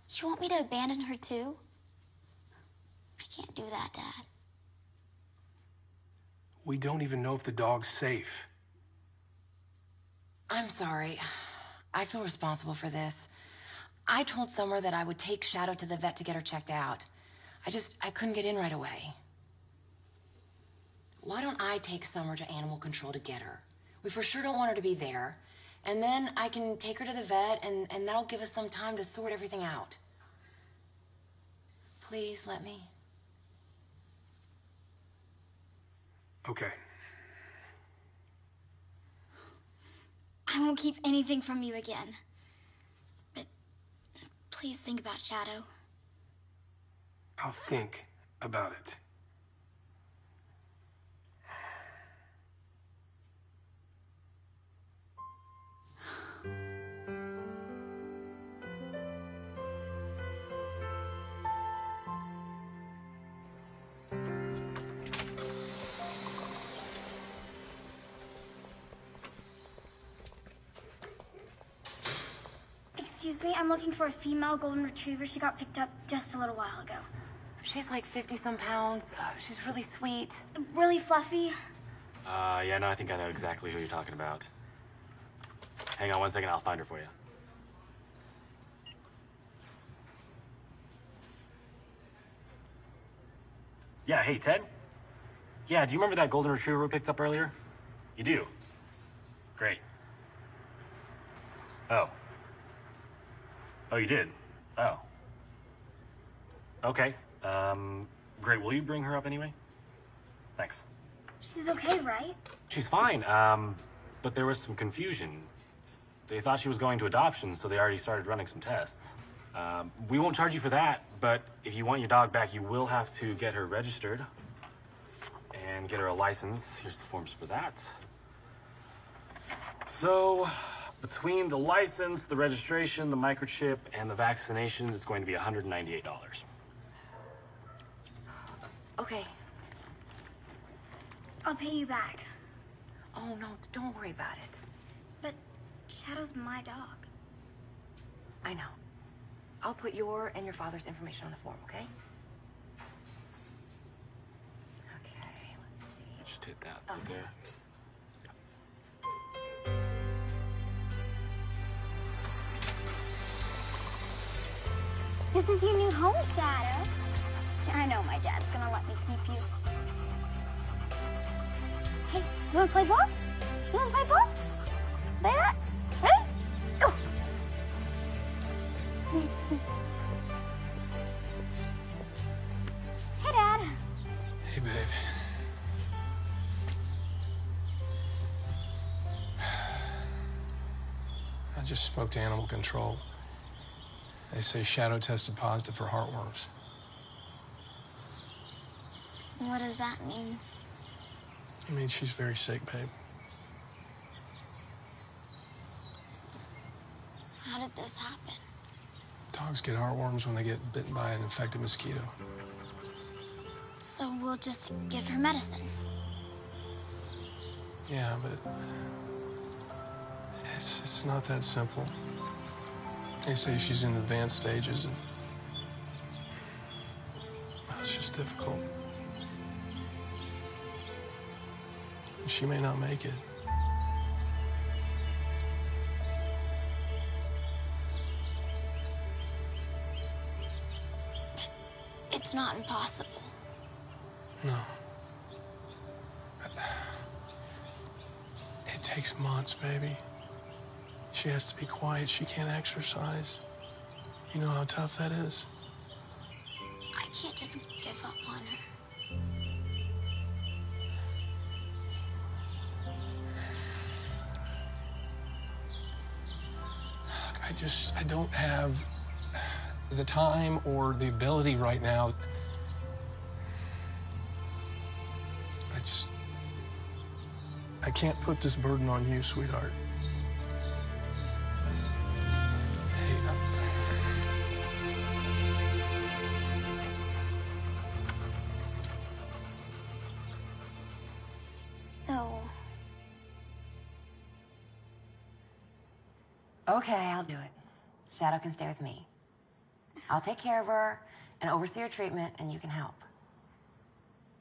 You want me to abandon her, too? I can't do that, Dad. We don't even know if the dog's safe. I'm sorry. I feel responsible for this. I told Summer that I would take Shadow to the vet to get her checked out. I couldn't get in right away. Why don't I take Summer to animal control to get her? We for sure don't want her to be there. And then I can take her to the vet, and that'll give us some time to sort everything out. Please let me. Okay. I won't keep anything from you again. But please think about Shadow. I'll think about it. Excuse me, I'm looking for a female golden retriever. She got picked up just a little while ago. She's like 50-some pounds. She's really sweet. Really fluffy. Yeah, no, I think I know exactly who you're talking about. Hang on one second, I'll find her for you. Yeah, hey, Ted? Yeah, do you remember that golden retriever we picked up earlier? You do? Great. Oh. Oh, you did? Oh. Okay. Great. Will you bring her up anyway? Thanks. She's okay, right? She's fine, but there was some confusion. They thought she was going to adoption, so they already started running some tests. We won't charge you for that, but if you want your dog back, you will have to get her registered and get her a license. Here's the forms for that. So, between the license, the registration, the microchip, and the vaccinations, it's going to be $198. Okay. I'll pay you back. Oh, no, don't worry about it. But Shadow's my dog. I know. I'll put your and your father's information on the form, okay? Okay, let's see. Just hit that right there. This is your new home, Shadow. I know my dad's gonna let me keep you. Hey, you wanna play ball? You wanna play ball? Play that? Ready? Go! Hey, Dad. Hey, babe. I just spoke to animal control. They say Shadow tested positive for heartworms. What does that mean? I mean, she's very sick, babe. How did this happen? Dogs get heartworms when they get bitten by an infected mosquito. So we'll just give her medicine. Yeah, but it's not that simple. They say she's in advanced stages, and well, it's just difficult. She may not make it. It's not impossible. No. It takes months, baby. She has to be quiet. She can't exercise. You know how tough that is? I can't just give up on her. I don't have the time or the ability right now. I can't put this burden on you, sweetheart. Hey, So, Okay, I'll do it. Shadow can stay with me. I'll take care of her and oversee her treatment, and you can help.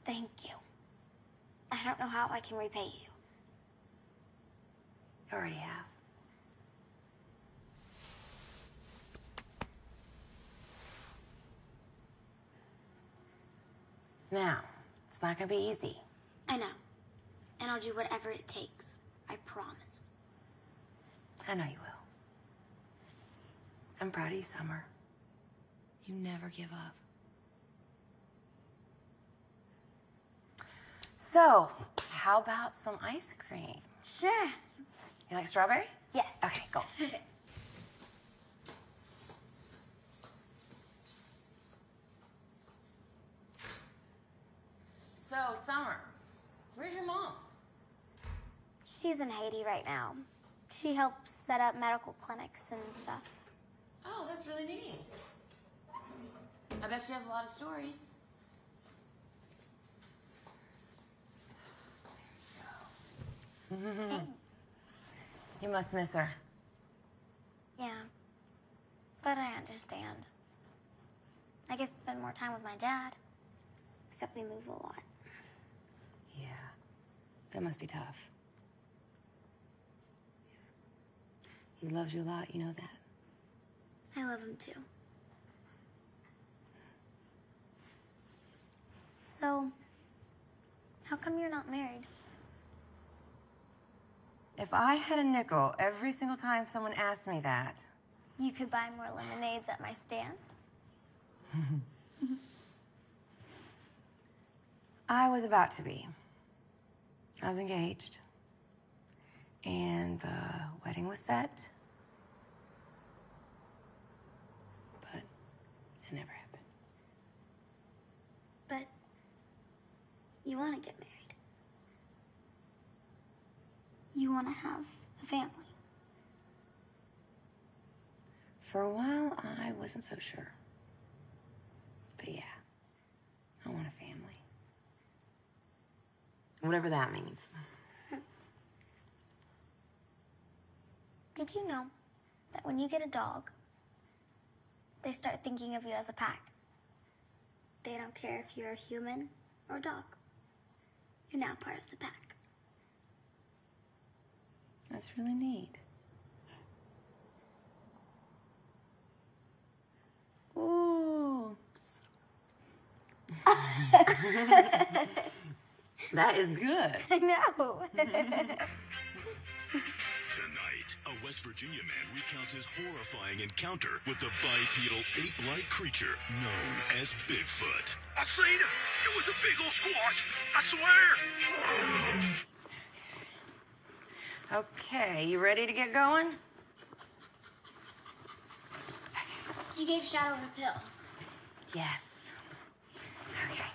Thank you. I don't know how I can repay you. You already have. Now, it's not gonna be easy. I know. And I'll do whatever it takes. I promise. I know you will. I'm proud of you, Summer. You never give up. So, how about some ice cream? Sure. You like strawberry? Yes. Okay, go. So, Summer, where's your mom? She's in Haiti right now. She helps set up medical clinics and stuff. Oh, that's really neat. I bet she has a lot of stories. You must miss her. Yeah. But I understand. I get to spend more time with my dad. Except we move a lot. Yeah. That must be tough. He loves you a lot, you know that. I love him too. So, how come you're not married? If I had a nickel every single time someone asked me that... You could buy more lemonades at my stand. I was about to be. I was engaged. And the wedding was set. But it never happened. But you want to get married. You want to have a family. For a while, I wasn't so sure. But yeah, I want a family. Whatever that means. Did you know that when you get a dog, they start thinking of you as a pack? They don't care if you're a human or a dog. You're now part of the pack. That's really neat. Ooh. That is good. I know. Tonight, a West Virginia man recounts his horrifying encounter with the bipedal ape-like creature known as Bigfoot. I seen him. It was a big old squatch. I swear. Okay, you ready to get going? You gave Shadow her pill. Yes. Okay,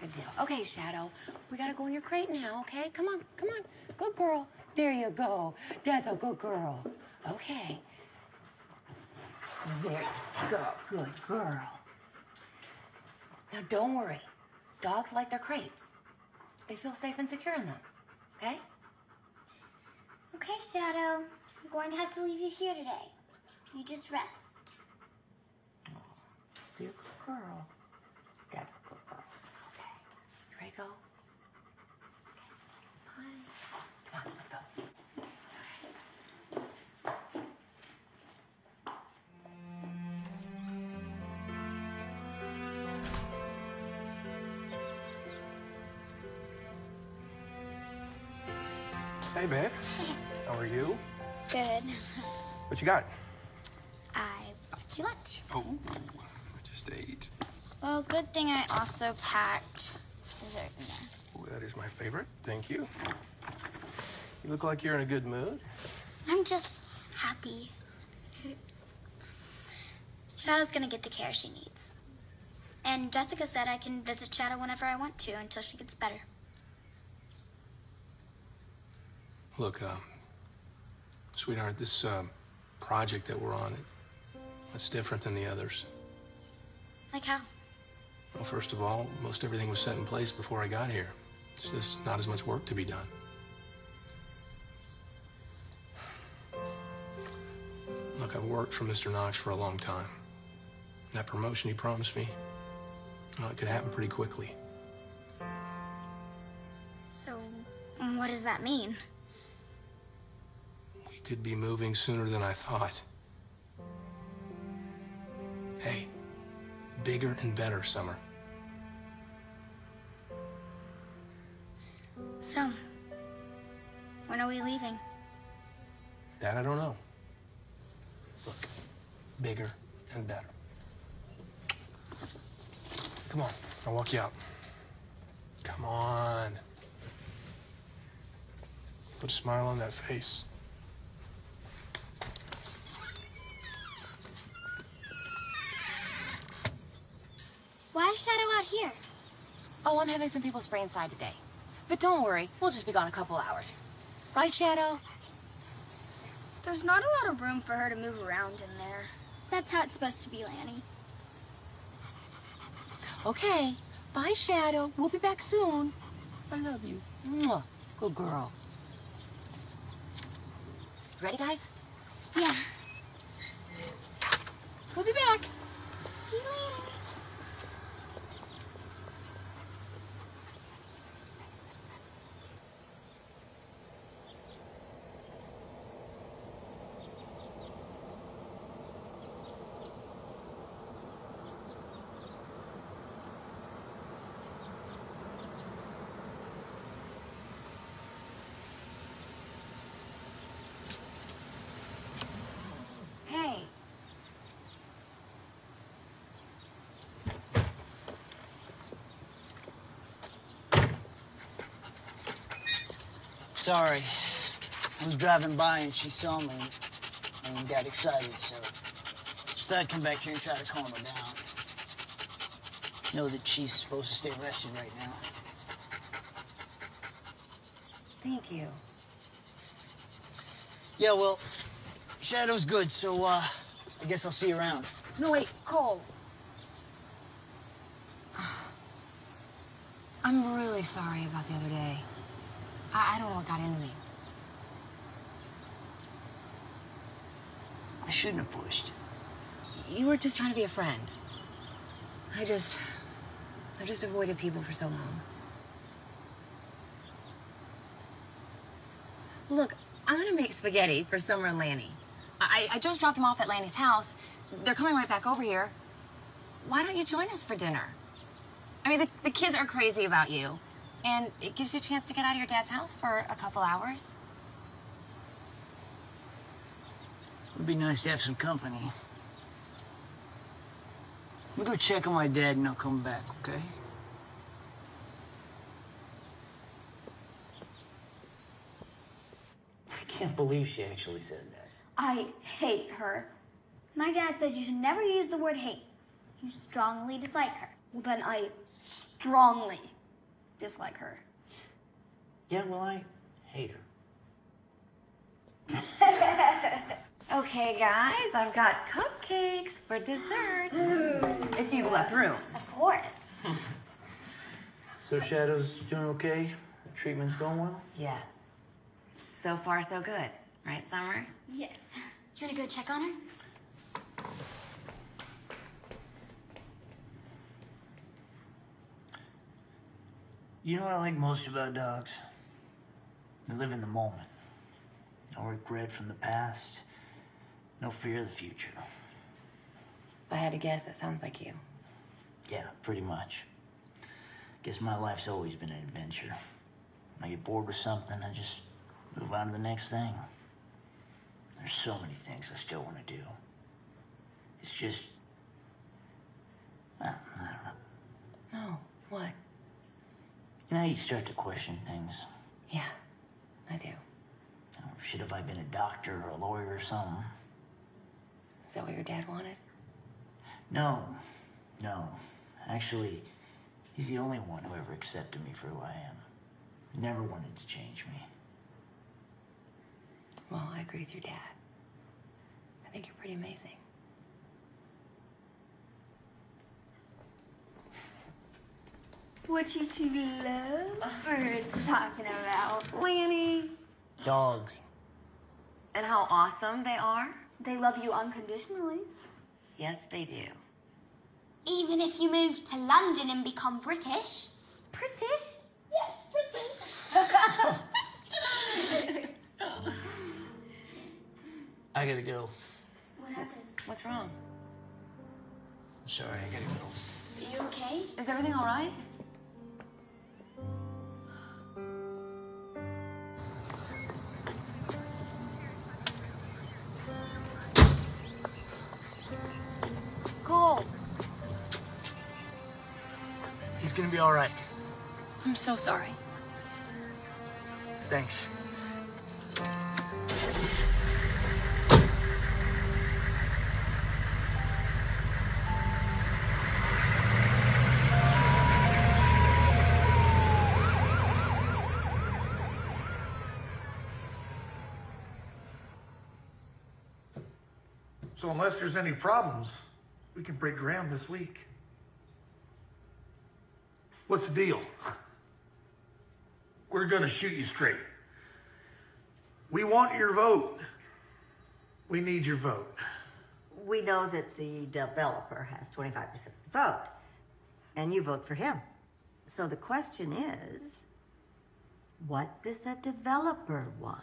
good deal. Okay, Shadow, we gotta go in your crate now, okay? Come on, come on. Good girl. There you go. That's a good girl. Okay. There you go. Good girl. Now, don't worry. Dogs like their crates. They feel safe and secure in them, okay? Okay, Shadow. I'm going to have to leave you here today. You just rest. Be a good girl. That's a good girl. Okay. You ready to go? Come on, let's go. Hey, babe. How are you? Good. What you got? I brought you lunch. Oh, I just ate. Well, good thing I also packed dessert in there. Oh, that is my favorite. Thank you. You look like you're in a good mood. I'm just happy. Shadow's gonna get the care she needs. And Jessica said I can visit Shadow whenever I want to until she gets better. Look, sweetheart, this project that we're on, it's different than the others. Like how? Well, first of all, most everything was set in place before I got here. It's just not as much work to be done. Look, I've worked for Mr. Knox for a long time. That promotion he promised me, well, it could happen pretty quickly. So, what does that mean? We could be moving sooner than I thought. Hey, bigger and better, Summer. So, when are we leaving? That I don't know. Look, bigger and better. Come on, I'll walk you out. Come on. Put a smile on that face. Why is Shadow out here? Oh, I'm having some people spray inside today. But don't worry, we'll just be gone a couple hours. Right, Shadow? There's not a lot of room for her to move around in there. That's how it's supposed to be, Lanny. Okay. Bye, Shadow. We'll be back soon. I love you. Mwah. Good girl. Ready, guys? Yeah. We'll be back. See you later. Hey. Sorry. I was driving by and she saw me and got excited, so just thought I'd come back here and try to calm her down. Know that she's supposed to stay rested right now. Thank you. Yeah, well, Shadow's good, so I guess I'll see you around. No, wait, Cole. I'm really sorry about the other day. I don't know what got into me. I shouldn't have pushed. You were just trying to be a friend. I've just avoided people for so long. Look, I'm gonna make spaghetti for Summer and Lanny. I just dropped them off at Lanny's house. They're coming right back over here. Why don't you join us for dinner? I mean, the kids are crazy about you. And it gives you a chance to get out of your dad's house for a couple hours. It'd be nice to have some company. Let me go check on my dad and I'll come back, okay? I can't believe she actually said that. I hate her. My dad says you should never use the word hate. You strongly dislike her. Well, then I strongly dislike her. Yeah, well, I hate her. Okay, guys, I've got cupcakes for dessert. If you've left room. Of course. So Shadow's doing okay? The treatment's going well? Yes. So far, so good. Right, Summer? Yes. You want to go check on her? You know what I like most about dogs? They live in the moment. No regret from the past. No fear of the future. If I had to guess, that sounds like you. Yeah, pretty much. Guess my life's always been an adventure. When I get bored with something, I just move on to the next thing. There's so many things I still want to do. It's just, well, I don't know. No, what? You know how you start to question things? Yeah, I do. Oh, shit, have I been a doctor or a lawyer or something? Is that what your dad wanted? No. Actually, he's the only one who ever accepted me for who I am. He never wanted to change me. Well, I agree with your dad. I think you're pretty amazing. What you two lovebirds talking about, Lanny? Dogs. And how awesome they are? They love you unconditionally. Yes, they do. Even if you move to London and become British. British? Yes, British. I gotta go. What happened? What's wrong? Sorry, I gotta go. Are you okay? Is everything all right? Go. He's gonna be all right. I'm so sorry. Thanks. So unless there's any problems, we can break ground this week. What's the deal? We're gonna shoot you straight. We want your vote. We need your vote. We know that the developer has 25% of the vote, and you vote for him. So the question is, what does the developer want?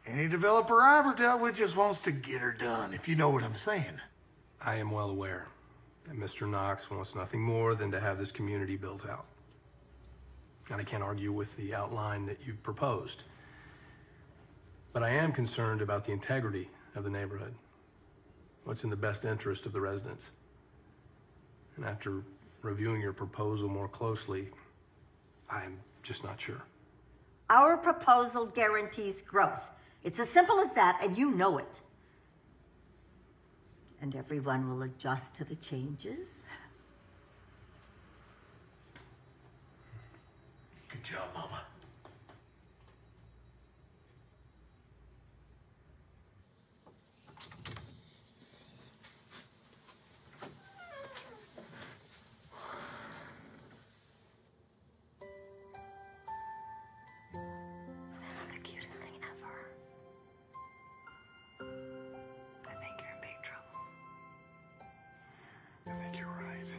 Any developer I ever dealt with just wants to get her done, if you know what I'm saying. I am well aware that Mr. Knox wants nothing more than to have this community built out. And I can't argue with the outline that you've proposed. But I am concerned about the integrity of the neighborhood. What's in the best interest of the residents. And after reviewing your proposal more closely, I'm just not sure. Our proposal guarantees growth. It's as simple as that, and you know it. And everyone will adjust to the changes. Good job, Mama. Is that not the cutest thing ever? I think you're in big trouble. I think you're right.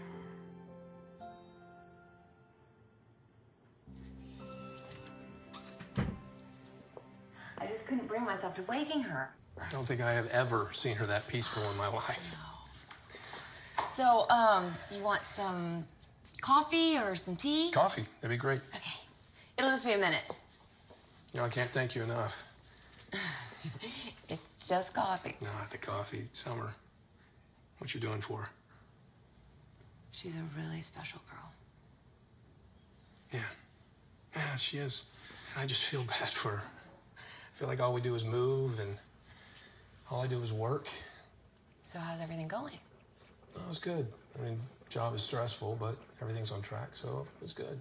I just couldn't bring myself to waking her. I don't think I have ever seen her that peaceful in my life. So, you want some coffee or some tea? Coffee, that'd be great. Okay. It'll just be a minute. You know, I can't thank you enough. It's just coffee. No, not the coffee. Summer, what you doing for her? She's a really special girl. Yeah, she is. And I just feel bad for her. I feel like all we do is move, and all I do is work. So how's everything going? Oh, it's good. I mean, job is stressful, but everything's on track, so it's good.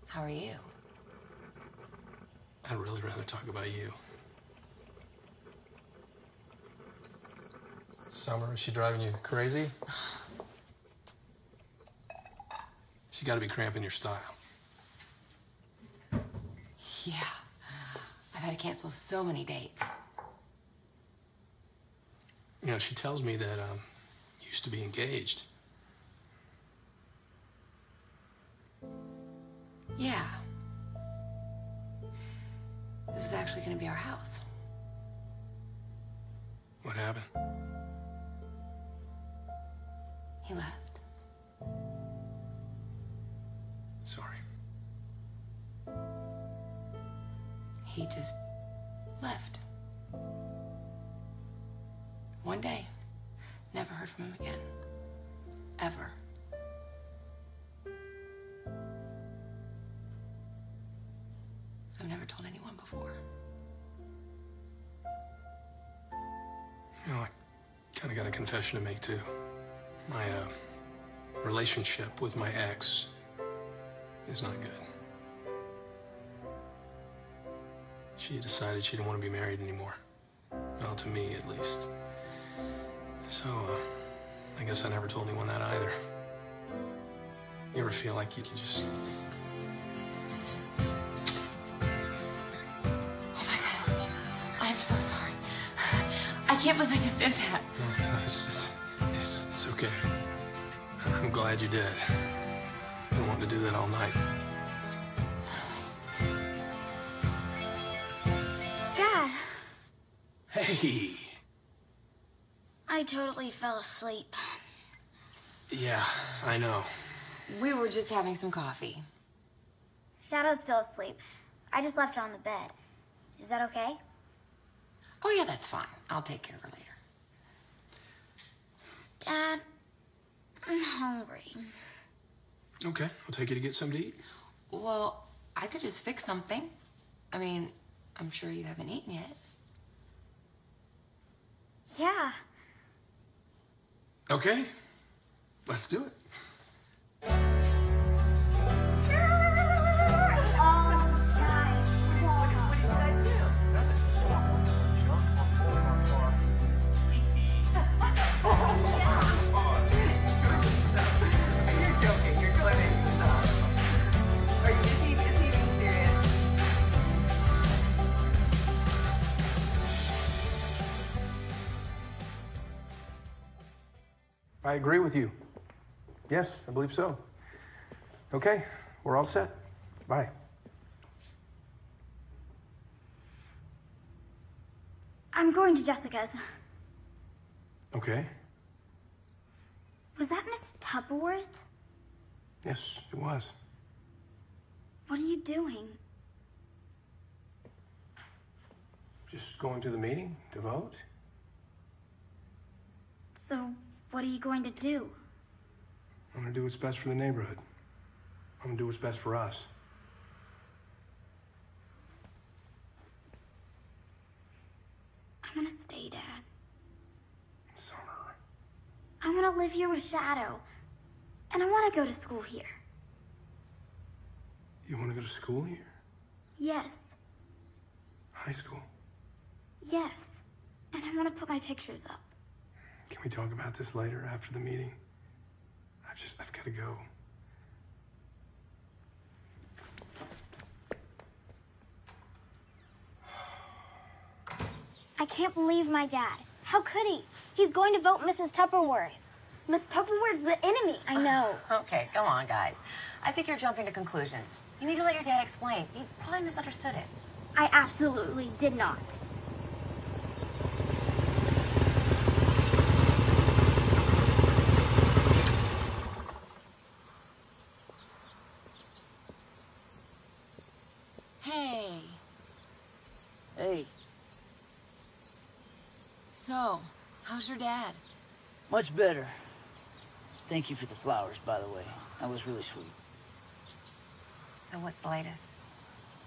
How are you? I'd really rather talk about you. Summer, is she driving you crazy? She's got to be cramping your style. Yeah. I've had to cancel so many dates. You know, she tells me that you used to be engaged. Yeah. This is actually going to be our house. What happened? He left. Sorry. he just left. One day. Never heard from him again. Ever. I've never told anyone before. You know, I kind of got a confession to make, too. My, relationship with my ex is not good. She decided she didn't want to be married anymore. Well, to me, at least. So, I guess I never told anyone that either. You ever feel like you could just... Oh my God. I'm so sorry. I can't believe I just did that. No, it's okay. I'm glad you did. I've been wanting to do that all night. Dad, Hey! I totally fell asleep. Yeah, I know. We were just having some coffee. Shadow's still asleep. I just left her on the bed. Is that okay? Oh, yeah, that's fine. I'll take care of her later. Dad, I'm hungry. Okay, I'll take you to get something to eat. Well, I could just fix something. I mean, I'm sure you haven't eaten yet. Yeah. Okay, let's do it. I agree with you. Yes, I believe so. Okay, we're all set. Bye. I'm going to Jessica's. Okay. Was that Miss Tupperworth? Yes, it was. What are you doing? Just going to the meeting to vote. So, what are you going to do? I'm gonna do what's best for the neighborhood. I'm gonna do what's best for us. I'm gonna stay, Dad. Summer. I want to live here with Shadow. And I want to go to school here. You wanna go to school here? Yes. High school? Yes. And I want to put my pictures up. Can we talk about this later after the meeting? I've gotta go. I can't believe my dad. How could he? He's going to vote Mrs. Tupperworth. Miss Tupperworth's the enemy. I know. Okay, come on, guys. I think you're jumping to conclusions. You need to let your dad explain. He probably misunderstood it. I absolutely did not. Hey. Hey, So, how's your dad? much better. Thank you for the flowers, by the way. That was really sweet. So what's the latest?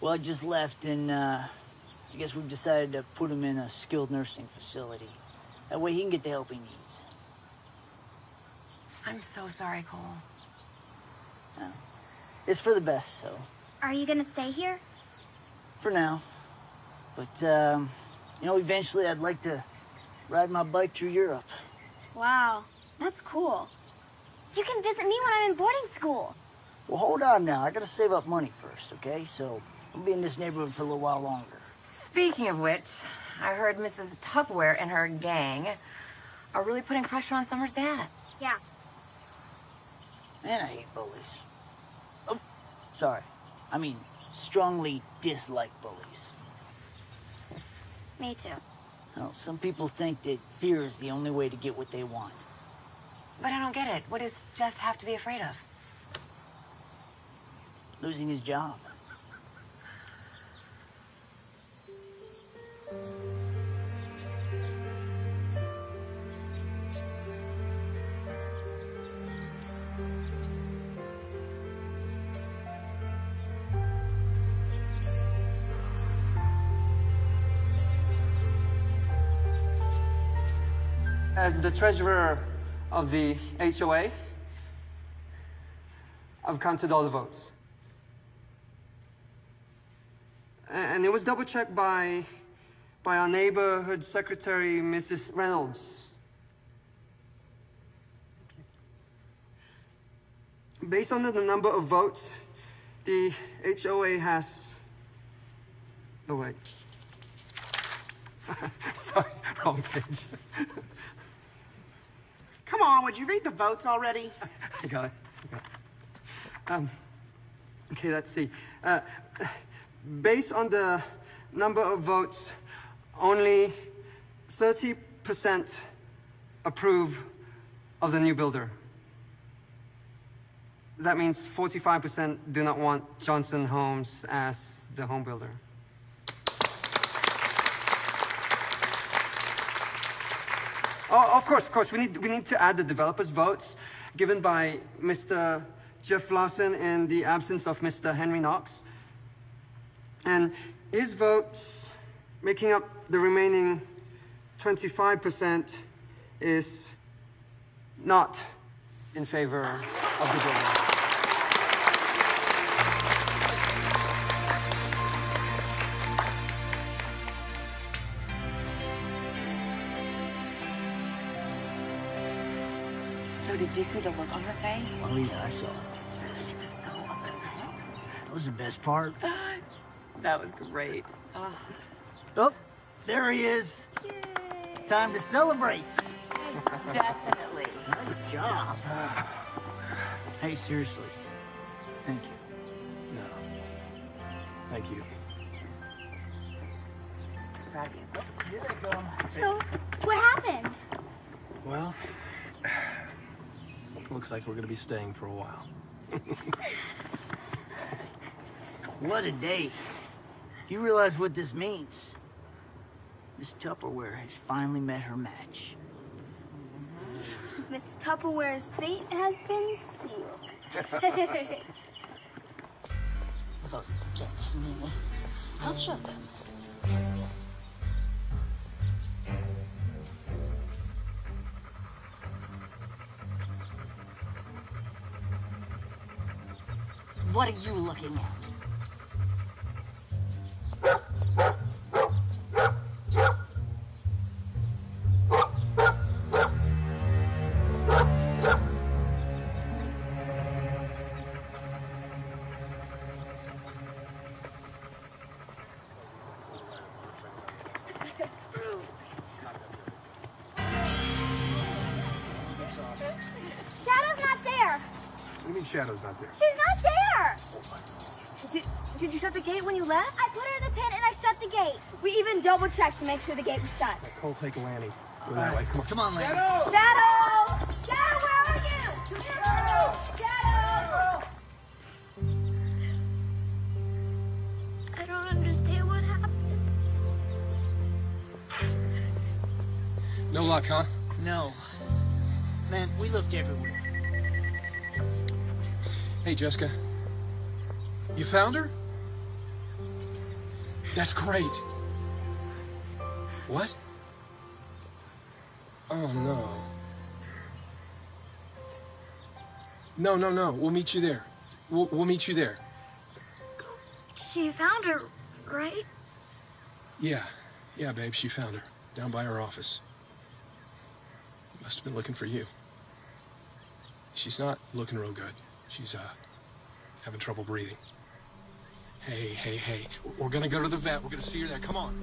Well, I just left, and I guess we've decided to put him in a skilled nursing facility. That way he can get the help he needs. I'm so sorry, Cole. No. It's for the best, so. Are you going to stay here? For now. But, you know, eventually I'd like to ride my bike through Europe. Wow, that's cool. You can visit me when I'm in boarding school. Well, hold on now. I gotta save up money first, okay? So, I'll be in this neighborhood for a little while longer. Speaking of which, I heard Mrs. Tupperware and her gang are really putting pressure on Summer's dad. Yeah. Man, I hate bullies. Oh, sorry. I mean, strongly dislike bullies. Me too. Well, some people think that fear is the only way to get what they want. But I don't get it. What does Jeff have to be afraid of? Losing his job. As the treasurer of the HOA, I've counted all the votes. And it was double-checked by our neighborhood secretary, Mrs. Reynolds. Based on the number of votes, the HOA has... Oh, wait. Sorry, wrong page. Come on, would you read the votes already? I got it. Okay, let's see. Based on the number of votes, only 30% approve of the new builder. That means 45% do not want Johnson Homes as the home builder. Oh, of course, we need to add the developers' votes given by Mr. Jeff Lawson in the absence of Mr. Henry Knox. And his votes, making up the remaining 25%, is not in favor of the building. So did you see the look on her face? Oh, yeah, I saw it. She was so upset. That was the best part. That was great. Oh. Oh, there he is. Yay. Time to celebrate. Definitely. Nice job. Hey, seriously, thank you. No. Thank you. Proud of you. Oh, here they come. So, what happened? Well, looks like we're gonna be staying for a while. What a day. You realize what this means? Miss Tupperware has finally met her match. Mrs. Tupperware's fate has been sealed. Vote against me. I'll show them. What are you looking at? Shadow's not there. What do you mean Shadow's not there? She's not there. Did you shut the gate when you left? I put her in the pit and I shut the gate. We even double checked to make sure the gate was shut. Cole, take Lanny. Go that way. Come on. Come on, Lanny. Shadow! Shadow, where are you? Shadow! Shadow! I don't understand what happened. No luck, huh? No. Man, we looked everywhere. Hey, Jessica. You found her? That's great. What? Oh, no. No. We'll meet you there. We'll meet you there. She found her, right? Yeah, babe, she found her. Down by her office. Must have been looking for you. She's not looking real good. She's, having trouble breathing. Hey. We're gonna go to the vet. We're gonna see her there. Come on.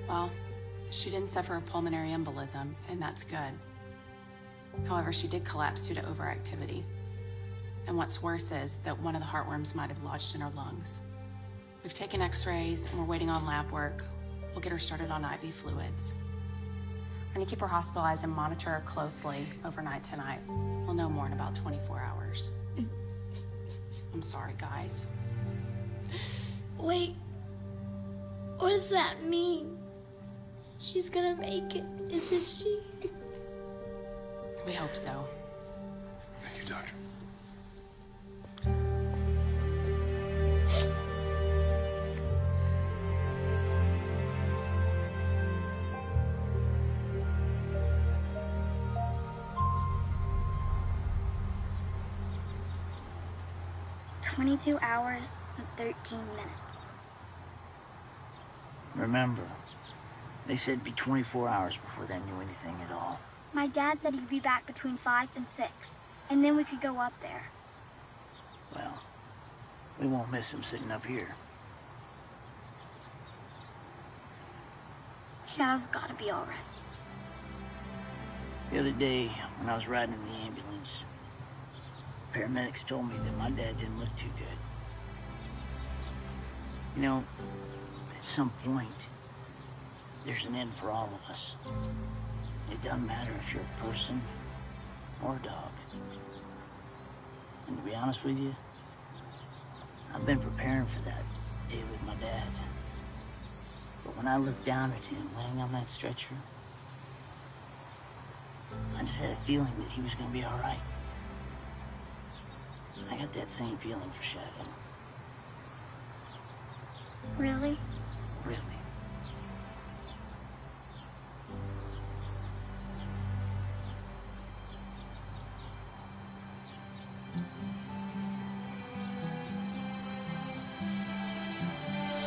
Well, she didn't suffer a pulmonary embolism, and that's good. However, she did collapse due to overactivity. And what's worse is that one of the heartworms might have lodged in her lungs. We've taken x-rays and we're waiting on lab work. We'll get her started on IV fluids. We're gonna keep her hospitalized and monitor her closely overnight tonight. We'll know more in about 24 hours. I'm sorry, guys. Wait. What does that mean? She's gonna make it, isn't she? We hope so. Thank you, Doctor. "22 hours and 13 minutes. Remember, they said it'd be 24 hours before they knew anything at all. My dad said he'd be back between 5 and 6, and then we could go up there. Well, we won't miss him sitting up here. Shadow's gotta be all right. The other day, when I was riding in the ambulance, paramedics told me that my dad didn't look too good. You know, at some point, there's an end for all of us. It doesn't matter if you're a person or a dog. And to be honest with you, I've been preparing for that day with my dad. But when I looked down at him laying on that stretcher, I just had a feeling that he was gonna be all right. I got that same feeling for Shadow. Really? Really.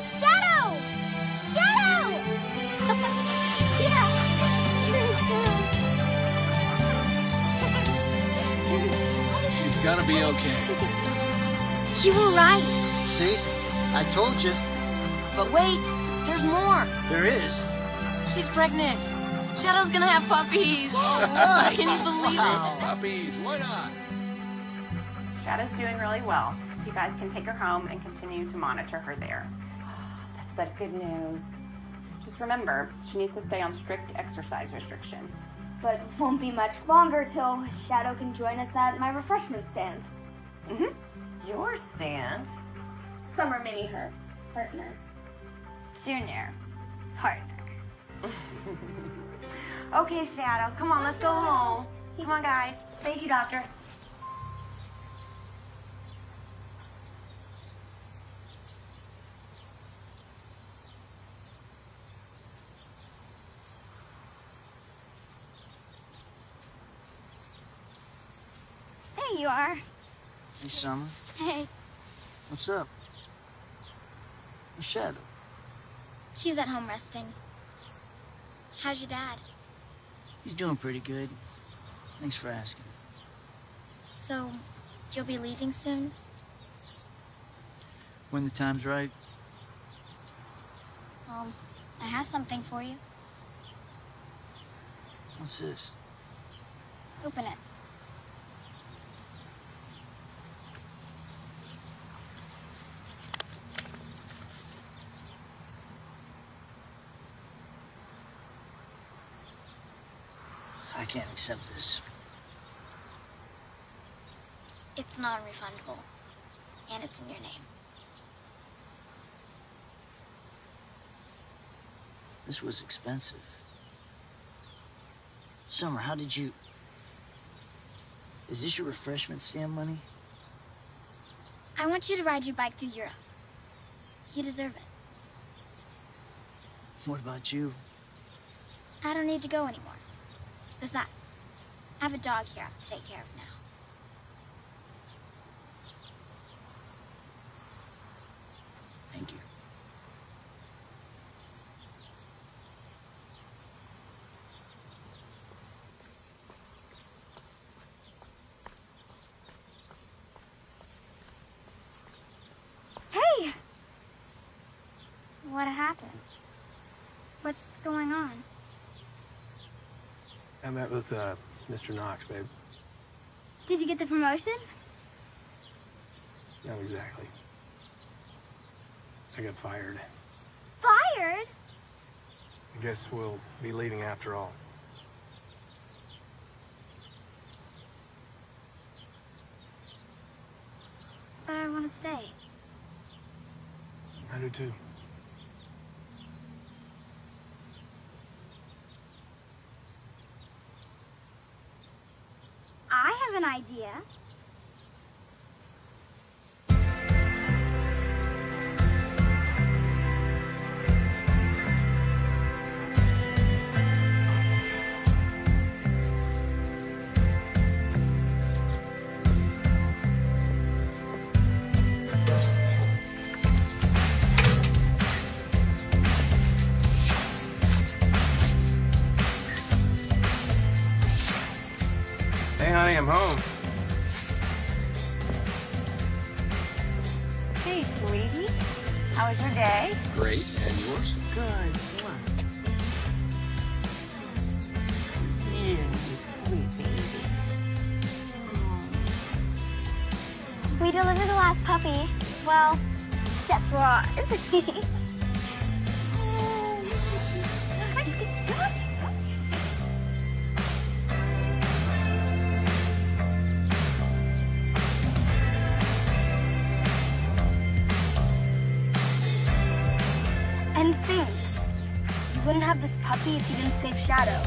Shadow! Shadow! Yeah! She's gonna be okay. You were right. See? I told you. But wait, there's more. There is. She's pregnant. Shadow's gonna have puppies. right. Can you believe it? Puppies, why not? Shadow's doing really well. You guys can take her home and continue to monitor her there. That's such good news. Just remember, she needs to stay on strict exercise restriction. But it won't be much longer till Shadow can join us at my refreshment stand. Your stand? Summer Mini her partner. Junior. Partner. Okay, Shadow, come on, let's go home. Come on, guys. Thank you, Doctor. There you are. Hey, Summer. Hey. What's up? Where's Shadow? She's at home resting. How's your dad? He's doing pretty good. Thanks for asking. So, you'll be leaving soon? When the time's right. I have something for you. What's this? Open it. I can't accept this. It's non-refundable, and it's in your name. This was expensive. Summer, how did you... Is this your refreshment stand money? I want you to ride your bike through Europe. You deserve it. What about you? I don't need to go anymore. Besides, I have a dog here I have to take care of now. Thank you. Hey! What happened? What's going on? I met with Mr. Knox, babe. Did you get the promotion? Not exactly. I got fired. Fired? I guess we'll be leaving after all. But I want to stay. I do too. I have an idea. Hey, honey, I'm home. Hey, sweetie. How was your day? Great, and yours? Good. Yeah, you sweet baby. We delivered the last puppy. Well, except for ours. And think, you wouldn't have this puppy if you didn't save Shadow.